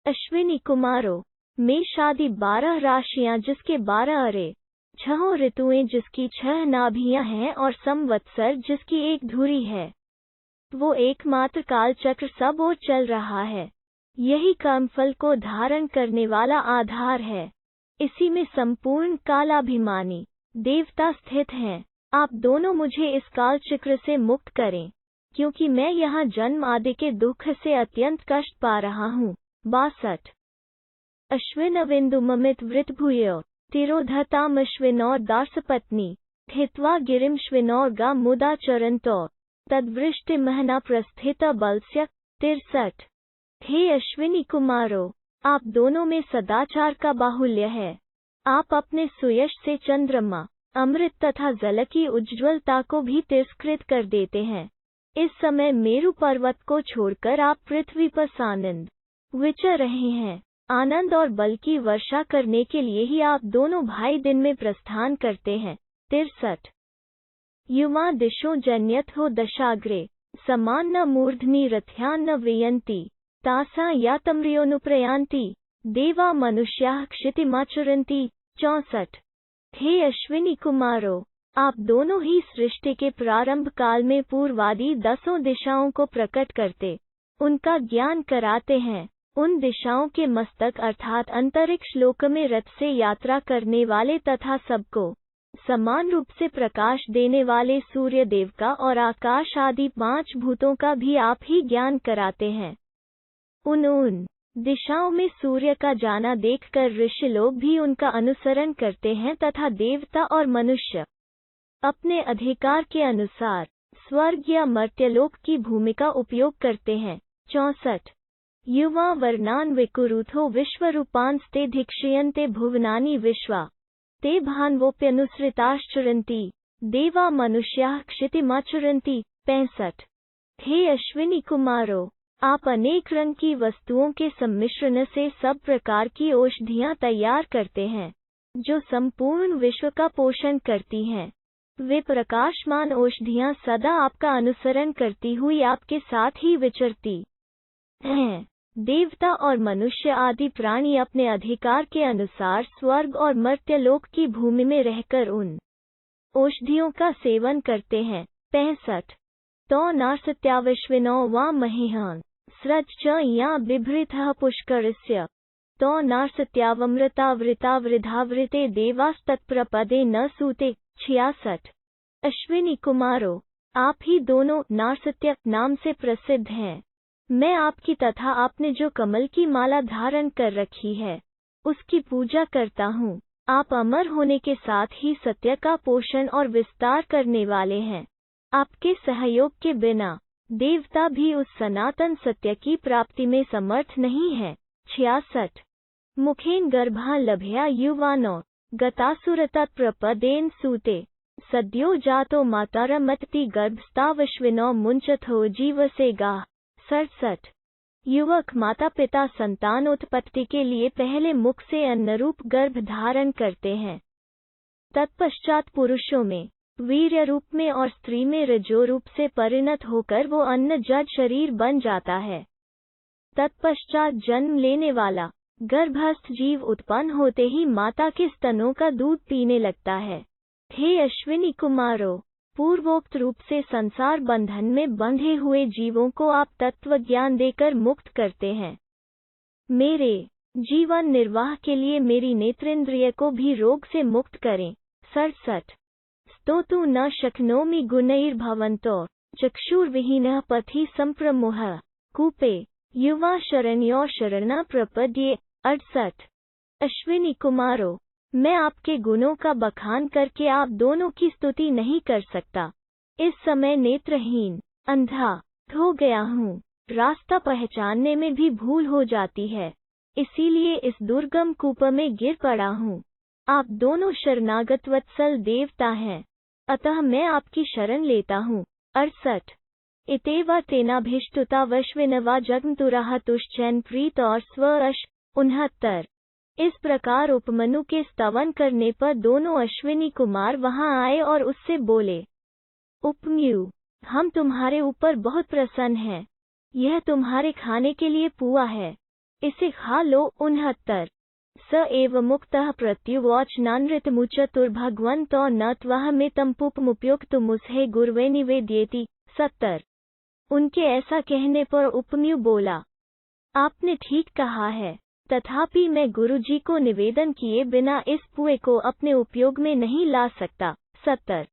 अश्विनी कुमारों, मेषादि 12 राशियां जिसके 12 अरे, 6 ऋतुएं जिसकी 6 नाभियां हैं और संवत्सर जिसकी एक धुरी है, वो एकमात्र कालचक्र सब ओर चल रहा है। यही कर्मफल को धारण करने वाला आधार है। इसी में संपूर्ण कालाभिमानी देवता स्थित हैं। आप दोनों मुझे इस कालचक्र से मुक्त करें, क्योंकि मैं यहाँ जन्म आदि के दुख से अत्यंत कष्ट पा रहा हूँ। 62 अश्विनविन्दुममित वृतभूयो तिरोधतामश्विनौर दासपत्नी हित्वा गिरिमश्विनौर गा मुदा चरंतो तद्वृष्टिमहना प्रस्थित बलस्य। 63 हे अश्विनी कुमारों, आप दोनों में सदाचार का बाहुल्य है। आप अपने सुयश से चंद्रमा, अमृत तथा जल की उज्ज्वलता को भी तिरस्कृत कर देते हैं। इस समय मेरु पर्वत को छोड़कर आप पृथ्वी पर सानंद विचर रहे हैं। आनंद और बल की वर्षा करने के लिए ही आप दोनों भाई दिन में प्रस्थान करते हैं। 63 युवा दिशो जन्यथो दशाग्रे समान्न मूर्धनि रथ्यान्न वेयन्ति तासा यातम्रियोनुप्रयान्ति देवा मनुष्याः क्षितिमाचरन्ति। 64 हे अश्विनी कुमारों, आप दोनों ही सृष्टि के प्रारंभ काल में पूर्वादि 10 दिशाओं को प्रकट करते, उनका ज्ञान कराते हैं। उन दिशाओं के मस्तक अर्थात अंतरिक्ष लोक में रथ से यात्रा करने वाले तथा सबको समान रूप से प्रकाश देने वाले सूर्य देव का और आकाश आदि 5 भूतों का भी आप ही ज्ञान कराते हैं। उन दिशाओं में सूर्य का जाना देखकर ऋषि लोग भी उनका अनुसरण करते हैं तथा देवता और मनुष्य अपने अधिकार के अनुसार स्वर्ग या मर्त्यलोक की भूमिका उपयोग करते हैं। 64 युवा वर्णान विकुरुथो विश्वरूपांस्ते धिक्षयन्ते भुवनानि विश्वा ते भान्वोप्यनुसृताश्चरन्ति देवा मनुष्याः क्षितिमाचरन्ति। 65 हे अश्विनी कुमारो, आप अनेक रंग की वस्तुओं के सम्मिश्रण से सब प्रकार की औषधियाँ तैयार करते हैं, जो संपूर्ण विश्व का पोषण करती हैं। वे प्रकाशमान औषधियाँ सदा आपका अनुसरण करती हुई आपके साथ ही विचरती हैं। देवता और मनुष्य आदि प्राणी अपने अधिकार के अनुसार स्वर्ग और मर्त्यलोक की भूमि में रहकर उन औषधियों का सेवन करते हैं। 65 तो नार्सत्याविश्विनो वा महीहान स्रज च या बिभृतः पुष्करस्य तो नार्सत्यावमृतावृतावृधावृते देवास्तत्प्रपदे न सूते। 66 अश्विनी कुमारो, आप ही दोनों नार्सत्य नाम से प्रसिद्ध हैं। मैं आपकी तथा आपने जो कमल की माला धारण कर रखी है उसकी पूजा करता हूँ। आप अमर होने के साथ ही सत्य का पोषण और विस्तार करने वाले हैं। आपके सहयोग के बिना देवता भी उस सनातन सत्य की प्राप्ति में समर्थ नहीं है। 66 मुखेन गर्भा लभया युवानो गतासुरतत् प्रपदेन सूते सद्यो जातो मातरमति गर्भस्तावश्विनो मुंचथो जीवसेगा। 67 युवक माता पिता संतानोत्पत्ति के लिए पहले मुख से अन्नरूप गर्भ धारण करते हैं। तत्पश्चात पुरुषों में वीर्य रूप में और स्त्री में रजो रूप से परिणत होकर वो अन्न जड़ शरीर बन जाता है। तत्पश्चात जन्म लेने वाला गर्भस्थ जीव उत्पन्न होते ही माता के स्तनों का दूध पीने लगता है। हे अश्विनी कुमारो, पूर्वोक्त रूप से संसार बंधन में बंधे हुए जीवों को आप तत्व ज्ञान देकर मुक्त करते हैं। मेरे जीवन निर्वाह के लिए मेरी नेत्रेंद्रिय को भी रोग से मुक्त करें। 67 स्तोतु न शक्नोमि गुणैर्भवन्तो चक्षुर्विहीनः पथि संप्रमुह कूपे युवा शरण्यो शरणा प्रपद्ये। 68 अश्विनी कुमारो, मैं आपके गुणों का बखान करके आप दोनों की स्तुति नहीं कर सकता। इस समय नेत्रहीन अंधा हो गया हूँ, रास्ता पहचानने में भी भूल हो जाती है, इसीलिए इस दुर्गम कूप में गिर पड़ा हूँ। आप दोनों शरणागत वत्सल देवता हैं, अतः मैं आपकी शरण लेता हूँ। 68 इतेव तेनाभिष्टुता वश्विनवा जगन्तुराः तुश्चैन प्रीत और स्वश। 69 इस प्रकार उपमनु के स्तवन करने पर दोनों अश्विनी कुमार वहां आए और उससे बोले, उपमन्यु, हम तुम्हारे ऊपर बहुत प्रसन्न हैं। यह तुम्हारे खाने के लिए पुआ है, इसे खा लो। 69 स एव मुक्तः प्रत्युवाच नानृतमुचतुर्भगवन्तो न त्वहमितमुपमुपयुक्तमुस्हे गुर्वे निवेद्येति। 70 उनके ऐसा कहने पर उपमन्यु बोला, आपने ठीक कहा है, तथापि मैं गुरुजी को निवेदन किए बिना इस पुए को अपने उपयोग में नहीं ला सकता। 70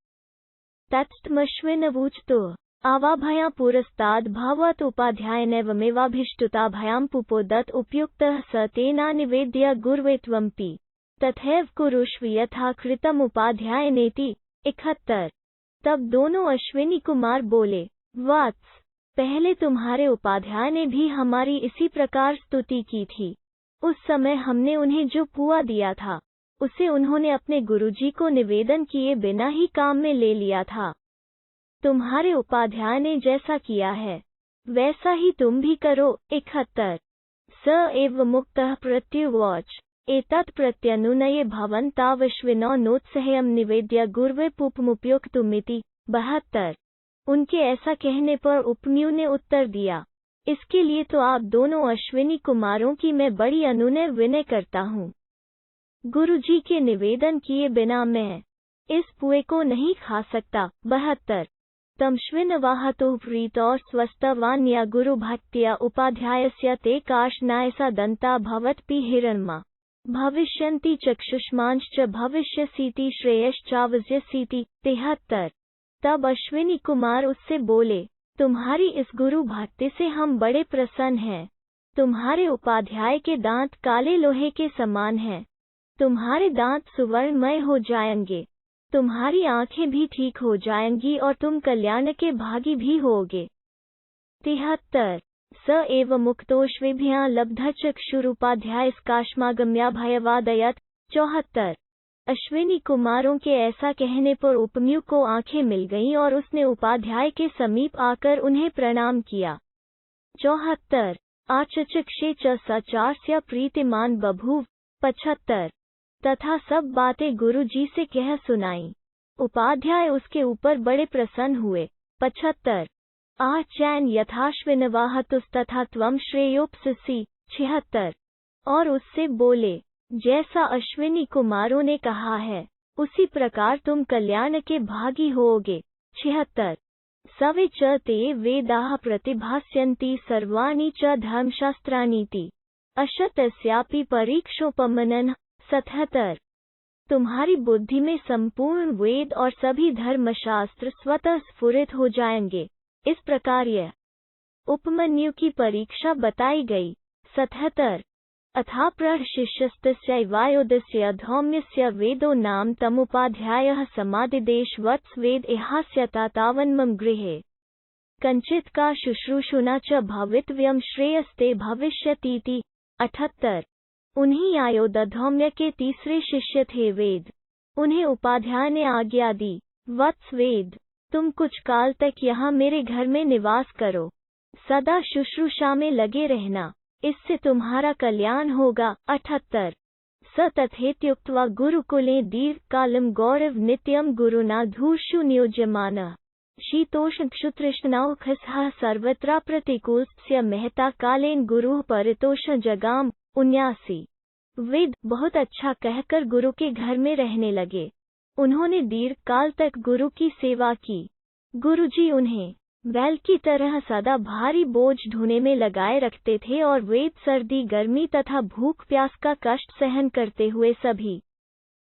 तत्मश्विनवूचतो आवाभया पुरस्ताद भावत उपाध्यायनैवमेवाभिष्टुता भयां पुपोदत उपयुक्तः स तेना निवेद्य गुर्वे त्वम्पि तथैव कुरुष्व यथा कृतम उपाध्यायनेति। 71 तब दोनों अश्विनी कुमार बोले, वत्स, पहले तुम्हारे उपाध्याय ने भी हमारी इसी प्रकार स्तुति की थी। उस समय हमने उन्हें जो पुआ दिया था उसे उन्होंने अपने गुरुजी को निवेदन किए बिना ही काम में ले लिया था। तुम्हारे उपाध्याय ने जैसा किया है वैसा ही तुम भी करो। 71 स एव मुक्तः प्रत्युवाच एतत् प्रत्यनुनये भवन्तावश्विनो नोत्सह्यं निवेद्य गुर्वे पुपमुपयुक्तुमिति। 72 उनके ऐसा कहने पर उपमन्यु ने उत्तर दिया, इसके लिए तो आप दोनों अश्विनी कुमारों की मैं बड़ी अनुनय विनय करता हूँ। गुरुजी के निवेदन किए बिना मैं इस पुए को नहीं खा सकता। 72 तमश्विनवाहतो प्रीतौ स्वस्तवान्या गुरुभक्त्या उपाध्यायस्य ते कार्ष्णायसा दन्ता भवत्पि हिरण्मा भविष्यन्ति चक्षुष्मांश्च भविष्यसीति श्रेयश्चावज्यसीति। 73 तब अश्विनी कुमार उससे बोले, तुम्हारी इस गुरु भक्ति से हम बड़े प्रसन्न हैं। तुम्हारे उपाध्याय के दांत काले लोहे के समान हैं। तुम्हारे दांत सुवर्णमय हो जाएंगे। तुम्हारी आंखें भी ठीक हो जाएंगी और तुम कल्याण के भागी भी होगे। 73 स एव मुक्तोश्वेभ्यां लब्धचक्षुरुपाध्यायस्काश्मागम्या भयवादयत्। 74 अश्विनी कुमारों के ऐसा कहने पर उपमन्यु को आंखें मिल गईं और उसने उपाध्याय के समीप आकर उन्हें प्रणाम किया। 74 आचचक्षे च सचार्स्य प्रीतिमान बभूव। 75 तथा सब बातें गुरुजी से कह सुनाई। उपाध्याय उसके ऊपर बड़े प्रसन्न हुए। 75 आचैन यथाश्विनवाहतुस्तथा त्वं श्रेयोप्सिसि। 76 और उससे बोले, जैसा अश्विनी कुमारों ने कहा है उसी प्रकार तुम कल्याण के भागी होगे। 76 सवे च ते वेदाः प्रतिभास्यन्ति सर्वाणि च धर्मशास्त्राणीति अशतस्यापि परीक्षोपमनन। 77 तुम्हारी बुद्धि में संपूर्ण वेद और सभी धर्मशास्त्र स्वतः स्फुरित हो जाएंगे। इस प्रकार यह उपमन्यु की परीक्षा बताई गई। 77 अथा प्रशिष्यस्तस्यैवायोधस्य धौम्यस्य वेदो नाम तमुपाध्यायः समादिदेश वत्स वेद इहास्यता तावन्मम गृहे कंचित का शुश्रूषुना च भवितव्यं श्रेयस्ते भविष्यतीति। 78 उन्हीं आयोधौम्य के तीसरे शिष्य थे वेद। उन्हें उपाध्याय ने आज्ञा दी, वत्स वेद तुम कुछ काल तक यहाँ मेरे घर में निवास करो। सदा शुश्रूषा में लगे रहना, इससे तुम्हारा कल्याण होगा। 78 स तथेत्युक्त्वा गुरुकुले दीर्घकालं गौरव नित्यं गुरुना धूर्षु नियोज्यमानः शीतोष्णक्षुतृष्णौखसः सर्वत्र प्रतिकूलस्य महता कालेन गुरुः परितोष जगाम। 79 वेद बहुत अच्छा कहकर गुरु के घर में रहने लगे। उन्होंने दीर्घ काल तक गुरु की सेवा की। गुरुजी उन्हें बैल की तरह सदा भारी बोझ ढोने में लगाए रखते थे और वेद सर्दी गर्मी तथा भूख प्यास का कष्ट सहन करते हुए सभी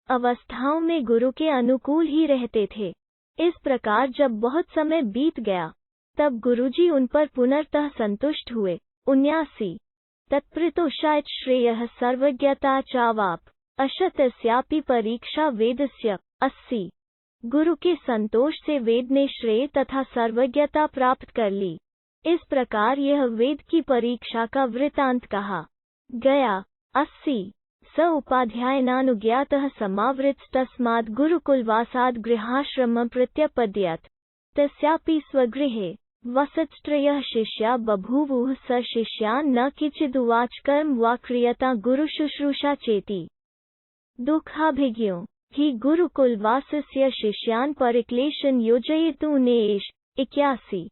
अवस्थाओं में गुरु के अनुकूल ही रहते थे। इस प्रकार जब बहुत समय बीत गया तब गुरुजी उन पर पुनर्तः संतुष्ट हुए। 79 तत्प्रतोषायत श्रेयः सर्वज्ञता चावाप अशतस्यापि परीक्षा वेदस्य। 80 गुरु के संतोष से वेद ने श्रेय तथा सर्वज्ञता प्राप्त कर ली। इस प्रकार यह वेद की परीक्षा का वृतांत कहा गया। 80 स उपाध्यायनानुज्ञातः समावृतस्तस्माद् गुरुकुलवासाद् गृहाश्रमं प्रत्यपद्यत। तस्यापि स्वगृहे वसत्स्त्रयः शिष्या बभूवुः स शिष्यान् न किंचिदुवाच कर्म वा क्रियता गुरुशुश्रूषा चेति दुःखाभिज्ञो हि गुरुकुलवासस्य शिष्यान् परिक्लेशन योजयितुं नेष। 81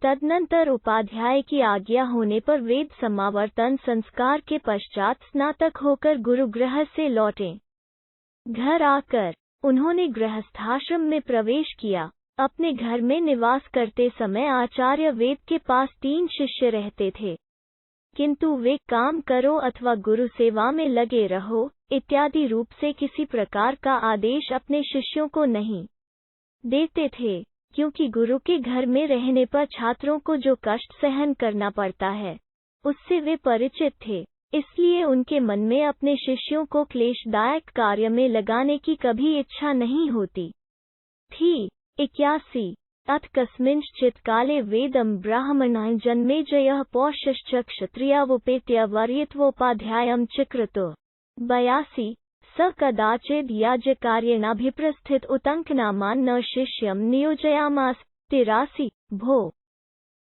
तदनंतर उपाध्याय की आज्ञा होने पर वेद समावर्तन संस्कार के पश्चात स्नातक होकर गुरुगृह से लौटे। घर आकर उन्होंने गृहस्थाश्रम में प्रवेश किया। अपने घर में निवास करते समय आचार्य वेद के पास 3 शिष्य रहते थे, किंतु वे काम करो अथवा गुरु सेवा में लगे रहो इत्यादि रूप से किसी प्रकार का आदेश अपने शिष्यों को नहीं देते थे, क्योंकि गुरु के घर में रहने पर छात्रों को जो कष्ट सहन करना पड़ता है उससे वे परिचित थे। इसलिए उनके मन में अपने शिष्यों को क्लेशदायक कार्य में लगाने की कभी इच्छा नहीं होती थी। 81 अथ कस्मिंश्चित् काले वेदं ब्राह्मणाय जन्मेजयः पौष्यश्च क्षत्रियावुपेत्य वर्यत्वोपाध्यायं चक्रुतो। 82 स कदाचिद् याज्ञकार्येणाभिप्रस्थित उतङ्कनामान् शिष्यं नियोजयामास। 83 भो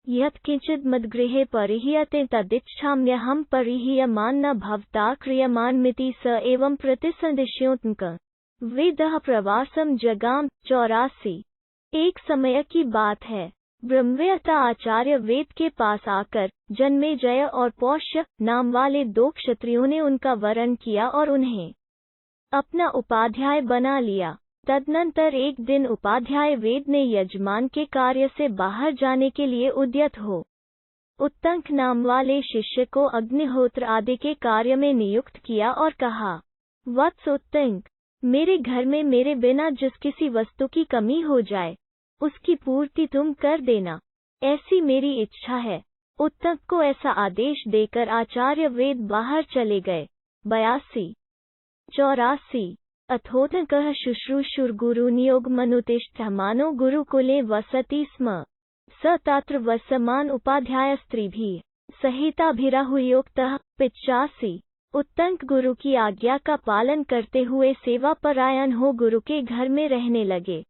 यत्किञ्चिद् मद्गृहे परिहीयते तदिच्छाम्यहं परिहीयमान्न भवता क्रियमाणमिति स एवं प्रतिसन्दिश्योऽन्तक वेदः प्रवासं जगाम। 84 एक समय की बात है, ब्रह्मवेत्ता आचार्य वेद के पास आकर जन्मेजय और पौष्य नाम वाले 2 क्षत्रियों ने उनका वरण किया और उन्हें अपना उपाध्याय बना लिया। तदनंतर एक दिन उपाध्याय वेद ने यजमान के कार्य से बाहर जाने के लिए उद्यत हो उत्तंक नाम वाले शिष्य को अग्निहोत्र आदि के कार्य में नियुक्त किया और कहा, वत्स उत्तंक, मेरे घर में मेरे बिना जिस किसी वस्तु की कमी हो जाए उसकी पूर्ति तुम कर देना, ऐसी मेरी इच्छा है। उत्तंक को ऐसा आदेश देकर आचार्य वेद बाहर चले गए। 82-84 अथोतकः शुश्रूषुर्गुरुनियोगमनुतिष्ठमानो गुरुकुले वसति स्म स तत्र वसमान उपाध्यायस्त्रिभिः सहिताभिराहुर्योक्तः। 85 उत्तंक गुरु की आज्ञा का पालन करते हुए सेवापरायण हो गुरु के घर में रहने लगे।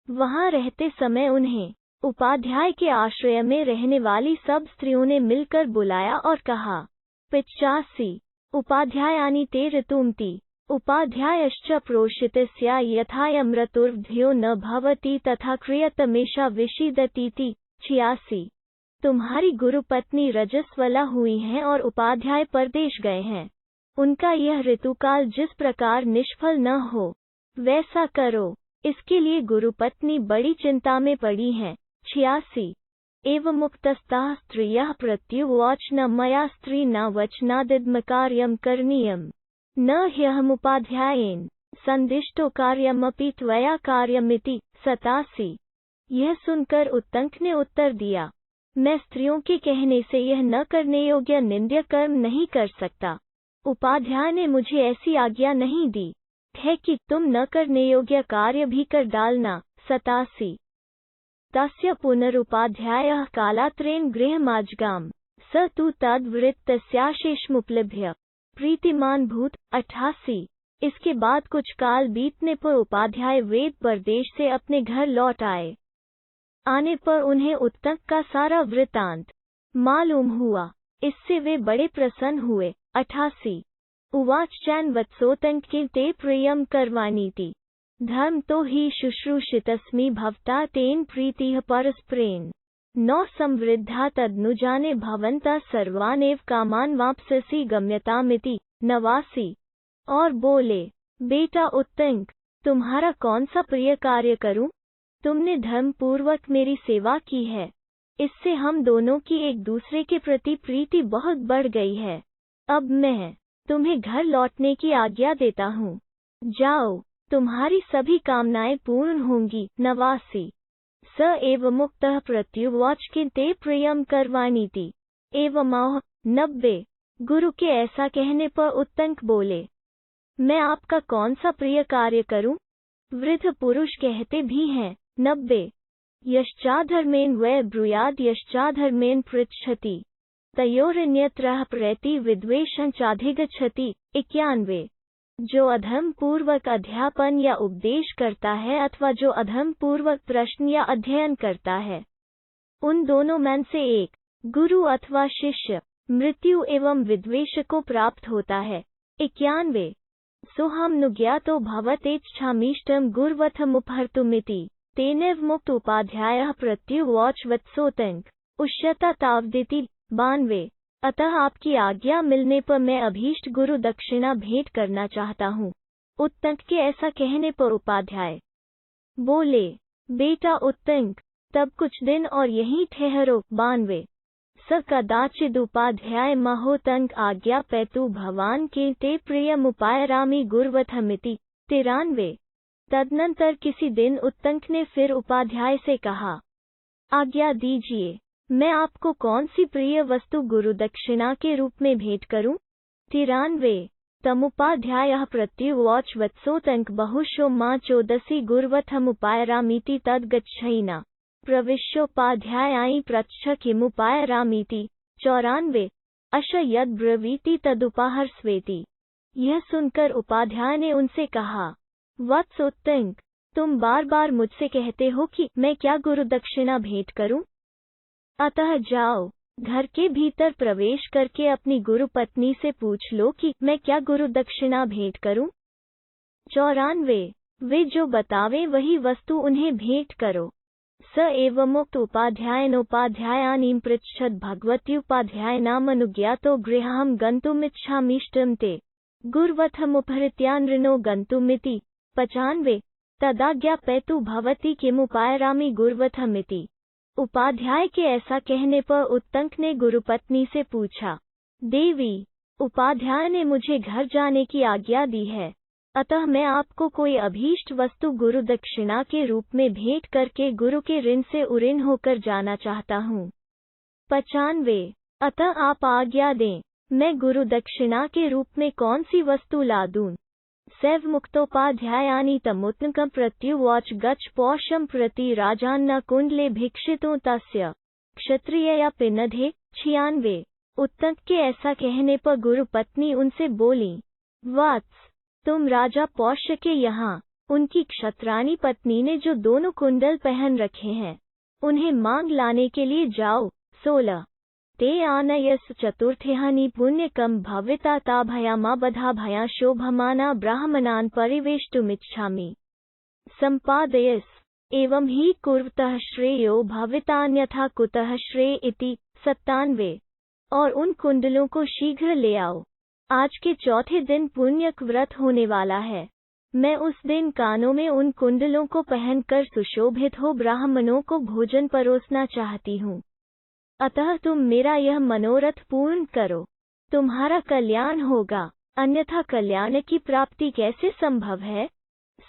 वहां रहते समय उन्हें उपाध्याय के आश्रय में रहने वाली सब स्त्रियों ने मिलकर बुलाया और कहा, 85 उपाध्यायानि ते ऋतुमति उपाध्यायश्च प्रोषितस्या यथायमृतुर्भ्यो न भवति तथा क्रियतमेषा विषीदतीति। 86 तुम्हारी गुरु पत्नी रजस्वला हुई हैं और उपाध्याय परदेश गए हैं, उनका यह ऋतुकाल जिस प्रकार निष्फल न हो वैसा करो, इसके लिए गुरु पत्नी बड़ी चिंता में पड़ी हैं। 86 एवं मुक्तस्ताः स्त्रियः प्रत्युवाच न मया स्त्री न वचनादिद्मकार्यं करणीयम् न ह्यहमुपाध्यायेन संदिष्टो कार्यमपि त्वया कार्यमिति। 87 यह सुनकर उत्तंक ने उत्तर दिया, मैं स्त्रियों के कहने से यह न करने योग्य निंद्य कर्म नहीं कर सकता। उपाध्याय ने मुझे ऐसी आज्ञा नहीं दी है कि तुम न करने योग्य कार्य भी कर डालना। 87 तस्य पुनरुपाध्यायः कालात्रेण गृहमाजगाम स तु तद्वृत्तस्याशेषमुपलभ्य प्रीतिमान भूत। 88 इसके बाद कुछ काल बीतने पर उपाध्याय वेद प्रदेश से अपने घर लौट आए। आने पर उन्हें उत्तंक का सारा वृत्तांत मालूम हुआ, इससे वे बड़े प्रसन्न हुए। 88 उवाच चैन वत्सोत्तंके ते प्रियम करवानीति धर्म तो ही शुश्रूषितस्मि भवता तेन प्रीतिः परस्परेण नौ संवृद्धा तदनुजाने भवन्ता सर्वानेव कामान वापससी गम्यतामिति। 89 और बोले, बेटा उत्तंक, तुम्हारा कौन सा प्रिय कार्य करूं? तुमने धर्म पूर्वक मेरी सेवा की है, इससे हम दोनों की एक दूसरे के प्रति प्रीति बहुत बढ़ गई है। अब मैं तुम्हें घर लौटने की आज्ञा देता हूँ, जाओ, तुम्हारी सभी कामनाएं पूर्ण होंगी। 89 स एव मुक्तः प्रत्युवाच कि ते प्रियम करवानीति एवमाह। 90 गुरु के ऐसा कहने पर उत्तंक बोले, मैं आपका कौन सा प्रिय कार्य करूं? वृद्ध पुरुष कहते भी हैं। 90 यश्चाधर्मेण वै ब्रूयाद यश्चाधर्मेण पृच्छति तयोरन्यत्रः प्रैति विद्वेषं चाधिगच्छति। 91 जो अधर्म पूर्वक अध्यापन या उपदेश करता है अथवा जो अधर्म पूर्वक प्रश्न या अध्ययन करता है, उन दोनों में से एक, गुरु अथवा शिष्य, मृत्यु एवं विद्वेष को प्राप्त होता है। 91 सोहम नुज्ञातो भवतेच्छामीष्टं गुर्वथमुपहर्तुमिति तेनैव मुक्त उपाध्यायः प्रत्युवाच वत्सोत्तंक उष्यता तावदिति। 92 अतः आपकी आज्ञा मिलने पर मैं अभीष्ट गुरु दक्षिणा भेंट करना चाहता हूँ। उत्तंक के ऐसा कहने पर उपाध्याय बोले, बेटा उत्तंक, तब कुछ दिन और यहीं ठहरो। 92 स कदाचिदुपाध्याय महोत्तंक आज्ञा पैतु भवान के ते प्रियमुपायरामि गुर्वथमिति। 93 तदनंतर किसी दिन उत्तंक ने फिर उपाध्याय से कहा, आज्ञा दीजिए, मैं आपको कौन सी प्रिय वस्तु गुरु दक्षिणा के रूप में भेंट करूं? 93 तमुपाध्यायः प्रत्युवाच वत्सोत्तंक बहुशो मां चोदसी गुर्वथमुपायरामीति तद्गच्छहिना प्रविश्योपाध्यायाय पृच्छ किमुपायरामीति। 94 अश यद्ब्रवीति तदुपाहर्स्वेति। यह सुनकर उपाध्याय ने उनसे कहा, वत्स उत्तंक, तुम बार बार मुझसे कहते हो कि मैं क्या गुरु दक्षिणा भेंट करूं? अतः जाओ, घर के भीतर प्रवेश करके अपनी गुरु पत्नी से पूछ लो कि मैं क्या गुरु दक्षिणा भेंट करूं। 94 वे जो बतावे वही वस्तु उन्हें भेंट करो। स एव मुक्त उपाध्यायनोपाध्यायानीं पृच्छद भगवत्युपाध्याय नामनुज्ञातो गृहं गन्तुमिच्छामीष्टं ते गुर्वथमुपहृत्यानृणो गन्तुमिति। 95 तदाज्ञापयतु भवती किमुपायरामि गुरुवथमिति। उपाध्याय के ऐसा कहने पर उत्तंक ने गुरुपत्नी से पूछा, देवी, उपाध्याय ने मुझे घर जाने की आज्ञा दी है, अतः मैं आपको कोई अभीष्ट वस्तु गुरु दक्षिणा के रूप में भेंट करके गुरु के ऋण से उऋण होकर जाना चाहता हूँ। 95। अतः आप आज्ञा दें, मैं गुरु दक्षिणा के रूप में कौन सी वस्तु ला दूं। सैव मुक्तोपाध्यायानि तमुत्तंकं प्रत्युवाच गच्छ पौषं प्रति राजान्न कुंडले भिक्षितो तस्य क्षत्रियया पिनधे। 96। उत्तंक के ऐसा कहने पर गुरु पत्नी उनसे बोली, वत्स, तुम राजा पौष्य के यहाँ उनकी क्षत्राणी पत्नी ने जो दोनों कुंडल पहन रखे हैं उन्हें मांग लाने के लिए जाओ। 16। ते आनयस चतुर्थेहानि पुण्यकम भविता ताभयामा बधा भया शोभमाना ब्राह्मणान् परिवेष्टुमिच्छामि संपादयस एवं ही कुर्वतः श्रेयो भवितान्यथा कुतः श्रेय इति। 97। और उन कुंडलों को शीघ्र ले आओ, आज के चौथे दिन पुण्यक व्रत होने वाला है। मैं उस दिन कानों में उन कुंडलों को पहनकर सुशोभित हो ब्राह्मणों को भोजन परोसना चाहती हूँ। अतः तुम मेरा यह मनोरथ पूर्ण करो, तुम्हारा कल्याण होगा, अन्यथा कल्याण की प्राप्ति कैसे संभव है।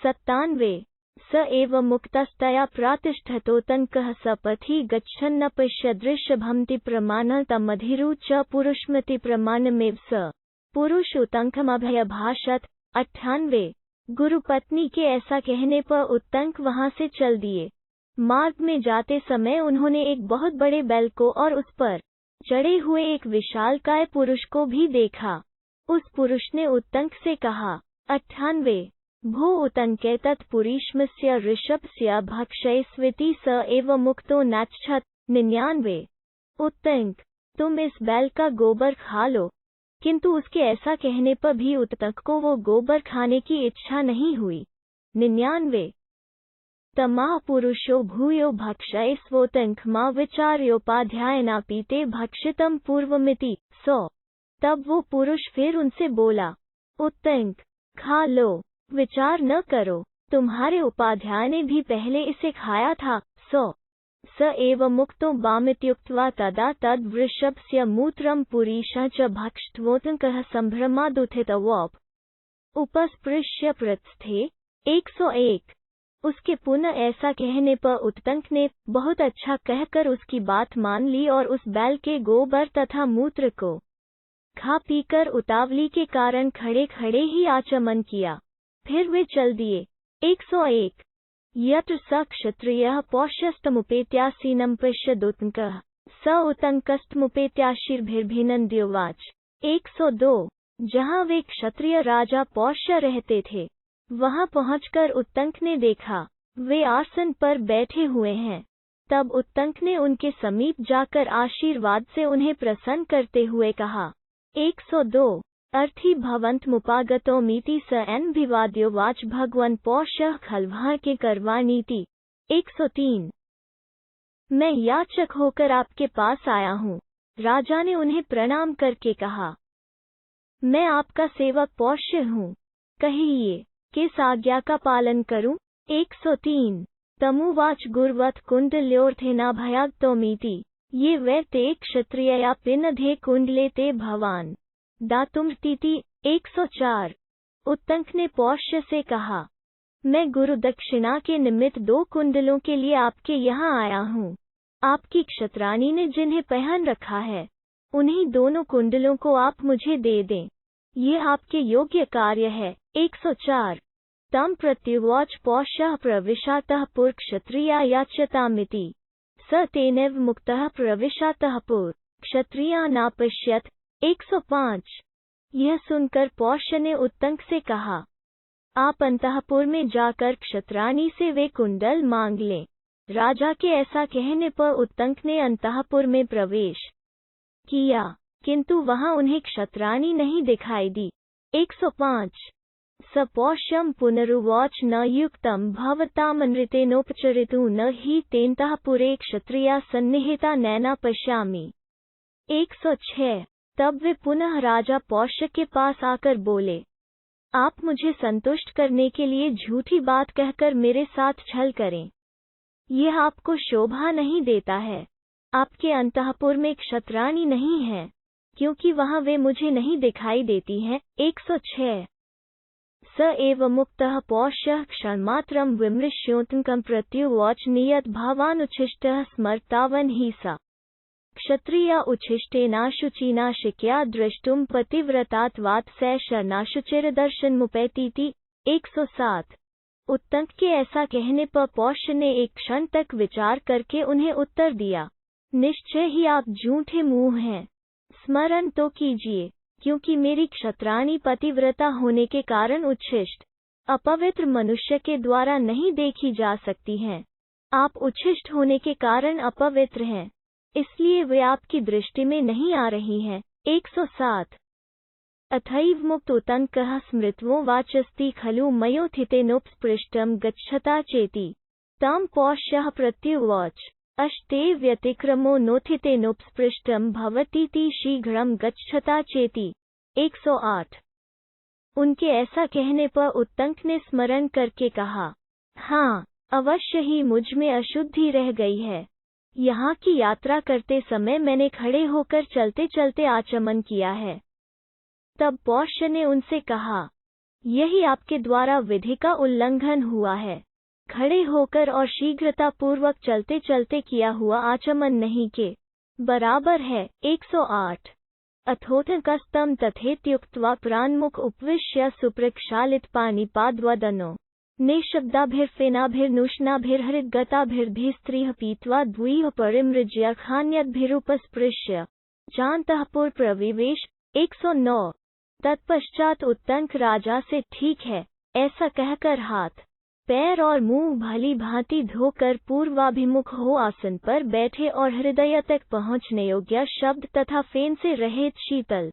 97। स एव मुक्तस्तया प्रातिष्ठतोतंकः सपथि गच्छन्न पश्यदृशभमति प्रमाणतमधिरुच पुरुषमति प्रमाणमेव स पुरुषोतंकमभयभाषत। 98। गुरुपत्नी के ऐसा कहने पर उत्तंक वहां से चल दिए। मार्ग में जाते समय उन्होंने एक बहुत बड़े बैल को और उस पर चढ़े हुए एक विशालकाय पुरुष को भी देखा। उस पुरुष ने उत्तंक से कहा, 98। भो उत्तंके तत्पुरीष्मस्य ऋषभस्य भक्षयस्विति स एव मुक्तो नाच्छत। 99। उत्तंक, तुम इस बैल का गोबर खा लो। किंतु उसके ऐसा कहने पर भी उत्तंक को वो गोबर खाने की इच्छा नहीं हुई। 99। तमाह पुरुषो भूयो भक्षयस्वोतंक मा विचार्योपाध्यायना पीते भक्षितम पूर्वमिति। 100। तब वो पुरुष फिर उनसे बोला, उत्तंक, खा लो, विचार न करो, तुम्हारे उपाध्याय ने भी पहले इसे खाया था। 100। स एव मुक्तो वामित्युक्त्वा तदा तद् वृषभस्य मूत्रं पुरीशः च भक्षित्वोतंकः संभ्रमादुत्थितवोप उपस्पृश्य प्रस्थे। 101। उसके पुनः ऐसा कहने पर उत्तंक ने बहुत अच्छा कहकर उसकी बात मान ली और उस बैल के गोबर तथा मूत्र को खा पीकर उतावली के कारण खड़े खड़े ही आचमन किया। फिर वे चल दिए। 101। यत्र स क्षत्रियः पौष्यस्तमुपेत्यासीनं पश्यदुत्तंकः स उत्तंकस्तमुपेत्याशीर्भिर्भिनन्द्योवाच। 102। जहाँ वे क्षत्रिय राजा पौष्य रहते थे वहां पहुंचकर उत्तंक ने देखा वे आसन पर बैठे हुए हैं। तब उत्तंक ने उनके समीप जाकर आशीर्वाद से उन्हें प्रसन्न करते हुए कहा। 102। अर्थी भवन्तमुपागतोमीति स एनभिवाद्योवाच भगवन् पौष्यः खल्वः के करवाणीति। 103। मैं याचक होकर आपके पास आया हूँ। राजा ने उन्हें प्रणाम करके कहा, मैं आपका सेवक पौष्य हूँ, कहिए किस आज्ञा का पालन करूं। 103। तमुवाच गुर्वथ कुंडल्योर्थेनाभयाक्तोमीति ये वै ते क्षत्रियया पिनधे कुंडले ते भवान दातुमर्तीति। 104। उत्तंक ने पौष्य से कहा, मैं गुरु दक्षिणा के निमित्त 2 कुंडलों के लिए आपके यहाँ आया हूँ। आपकी क्षत्राणी ने जिन्हें पहन रखा है उन्हीं दोनों कुंडलों को आप मुझे दे दें, ये आपके योग्य कार्य है। 104। तम प्रत्युवाच पौष्यः प्रविशातः पुर क्षत्रिया याच्यतामिति स तेनैव मुक्तः प्रविशातः पुर क्षत्रिया नापश्यत। 105। यह सुनकर पौष्य ने उत्तंक से कहा, आप अंतःपुर में जाकर क्षत्राणी से वे कुंडल मांग लें। राजा के ऐसा कहने पर उत्तंक ने अंतःपुर में प्रवेश किया, किंतु वहां उन्हें क्षत्राणी नहीं दिखाई दी। 105। स पौष्यं पुनरुवाच न युक्तं भवतामनृतेनोपचरितु न हि तेन्तःपुरे क्षत्रिया सन्निहिता नैना पश्यामि। 106। तब वे पुनः राजा पौष्य के पास आकर बोले, आप मुझे संतुष्ट करने के लिए झूठी बात कहकर मेरे साथ छल करें। यह आपको शोभा नहीं देता है। आपके अंतःपुर में क्षत्राणी नहीं है, क्योंकि वहां वे मुझे नहीं दिखाई देती हैं। 106 स एव मुक्तः पौष्यः क्षणमात्रं विमृश्योत्तंकं प्रत्युवाच नियत भावानुच्छिष्टः स्मर्तावन ही सा क्षत्रिया उच्छिष्टेनाशुचिनाशिक्या द्रष्टुम पतिव्रतात्वात् स शरणाशुचिरदर्शनमुपैतीति। 107 उत्तंक के ऐसा कहने पर पौष्य ने एक क्षण तक विचार करके उन्हें उत्तर दिया, निश्चय ही आप झूठे मुंह हैं। स्मरण तो कीजिए, क्योंकि मेरी क्षत्राणी पतिव्रता होने के कारण उच्छिष्ट अपवित्र मनुष्य के द्वारा नहीं देखी जा सकती हैं। आप उच्छिष्ट होने के कारण अपवित्र हैं, इसलिए वे आपकी दृष्टि में नहीं आ रही हैं। 107 अथैव मुक्त उतंकः स्मृत्वो वाचस्ति खलु मयोथितेनोपस्पृष्टं गच्छता चेति तं पौष्यः प्रत्युवाच अष्टे व्यतिक्रमो नोथितेनोपस्पृष्टं भवतीति शीघ्रं गच्छता चेति। 108 उनके ऐसा कहने पर उत्तंक ने स्मरण करके कहा, हाँ, अवश्य ही मुझ में अशुद्धि रह गई है। यहाँ की यात्रा करते समय मैंने खड़े होकर चलते चलते आचमन किया है। तब पौष्य ने उनसे कहा, यही आपके द्वारा विधि का उल्लंघन हुआ है। खड़े होकर और शीघ्रता पूर्वक चलते चलते किया हुआ आचमन नहीं के बराबर है। 108 अथोथकस्तं तथेत्युक्त्वा प्राणमुख उपविश्य सुप्रक्षालित पाणिपाद्वदनो निःशब्दाभिर्फेनाभिर्नुष्णाभिर्हृद्गताभिर्भिस्त्रिः पीत्वा द्विः परिमृज्य खान्यद्भिरुपस्पृश्य चान्तःपुर प्रविवेश। 109 तत्पश्चात उत्तंक राजा से ठीक है ऐसा कहकर हाथ पैर और मुंह भली भांति धोकर पूर्वाभिमुख हो आसन पर बैठे और हृदय तक पहुँचने योग्य शब्द तथा फेन से रहित शीतल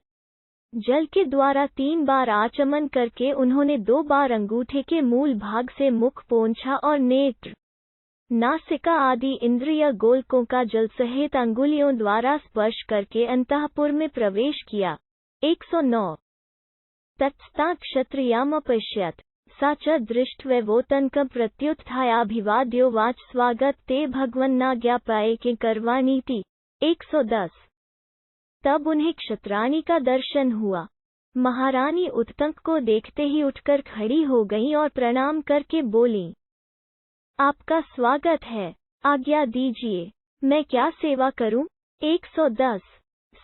जल के द्वारा 3 बार आचमन करके उन्होंने 2 बार अंगूठे के मूल भाग से मुख पोंछा और नेत्र नासिका आदि इंद्रिय गोलकों का जल सहित अंगुलियों द्वारा स्पर्श करके अंतःपुर में प्रवेश किया। 109 तत्स्ता क्षत्रियामपश्यत् सा च दृष्ट्वैवोतंकं प्रत्युत्थायाभिवाद्यो वाच स्वागत ते भगवन्नाज्ञापाये करवाणीति। 110 तब उन्हें क्षत्राणी का दर्शन हुआ। महारानी उत्तंक को देखते ही उठकर खड़ी हो गईं और प्रणाम करके बोलीं, आपका स्वागत है, आज्ञा दीजिए, मैं क्या सेवा करूं। 110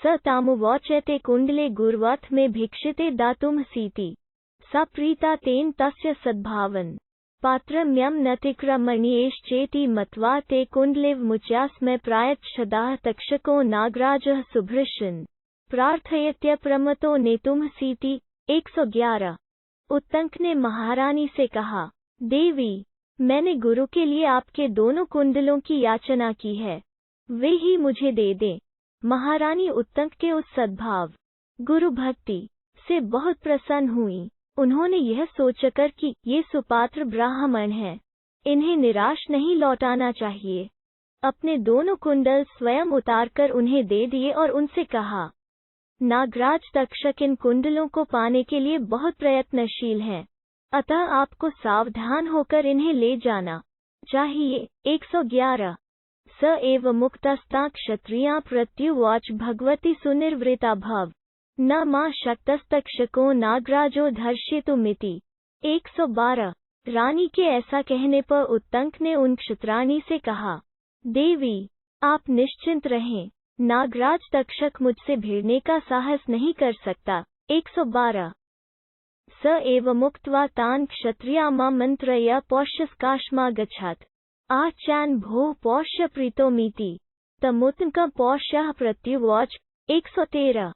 स तामुवोचैते कुंडले गुर्वथ में भिक्षिते दातुमसीति सा प्रीता तेन तस्य सद्भावन पात्रम्यं नतिक्रमणीयश्चेति मत्वा ते कुंडलेव मुच्यास्मै प्रायच्छदाः तक्षको नागराजः सुभृशन् प्रार्थयत्यप्रमतो नेतुमसीति। 111 उत्तंक ने महारानी से कहा, देवी, मैंने गुरु के लिए आपके दोनों कुंडलों की याचना की है, वे ही मुझे दे दें। महारानी उत्तंक के उस सद्भाव गुरु भक्ति से बहुत प्रसन्न हुई। उन्होंने यह सोचकर कि ये सुपात्र ब्राह्मण हैं, इन्हें निराश नहीं लौटाना चाहिए, अपने दोनों कुंडल स्वयं उतारकर उन्हें दे दिए और उनसे कहा, नागराज तक्षक इन कुंडलों को पाने के लिए बहुत प्रयत्नशील हैं, अतः आपको सावधान होकर इन्हें ले जाना चाहिए। 111 स एव मुक्तस्ता क्षत्रिया प्रत्युवाच भगवती सुनिर्वृता भव न मां शक्तस्तक्षको नागराजो धर्षितुमिति। 112 रानी के ऐसा कहने पर उत्तंक ने उन क्षत्राणी से कहा, देवी, आप निश्चिंत रहें, नागराज तक्षक मुझसे भिड़ने का साहस नहीं कर सकता। 112 स एव मुक्त्वा तान् क्षत्रियामामन्त्रय पौष्यस्काश्मागच्छत् आचान भो पौष्य प्रीतोमीति तमुत्तंकं पौष्यः प्रत्युवाच। 113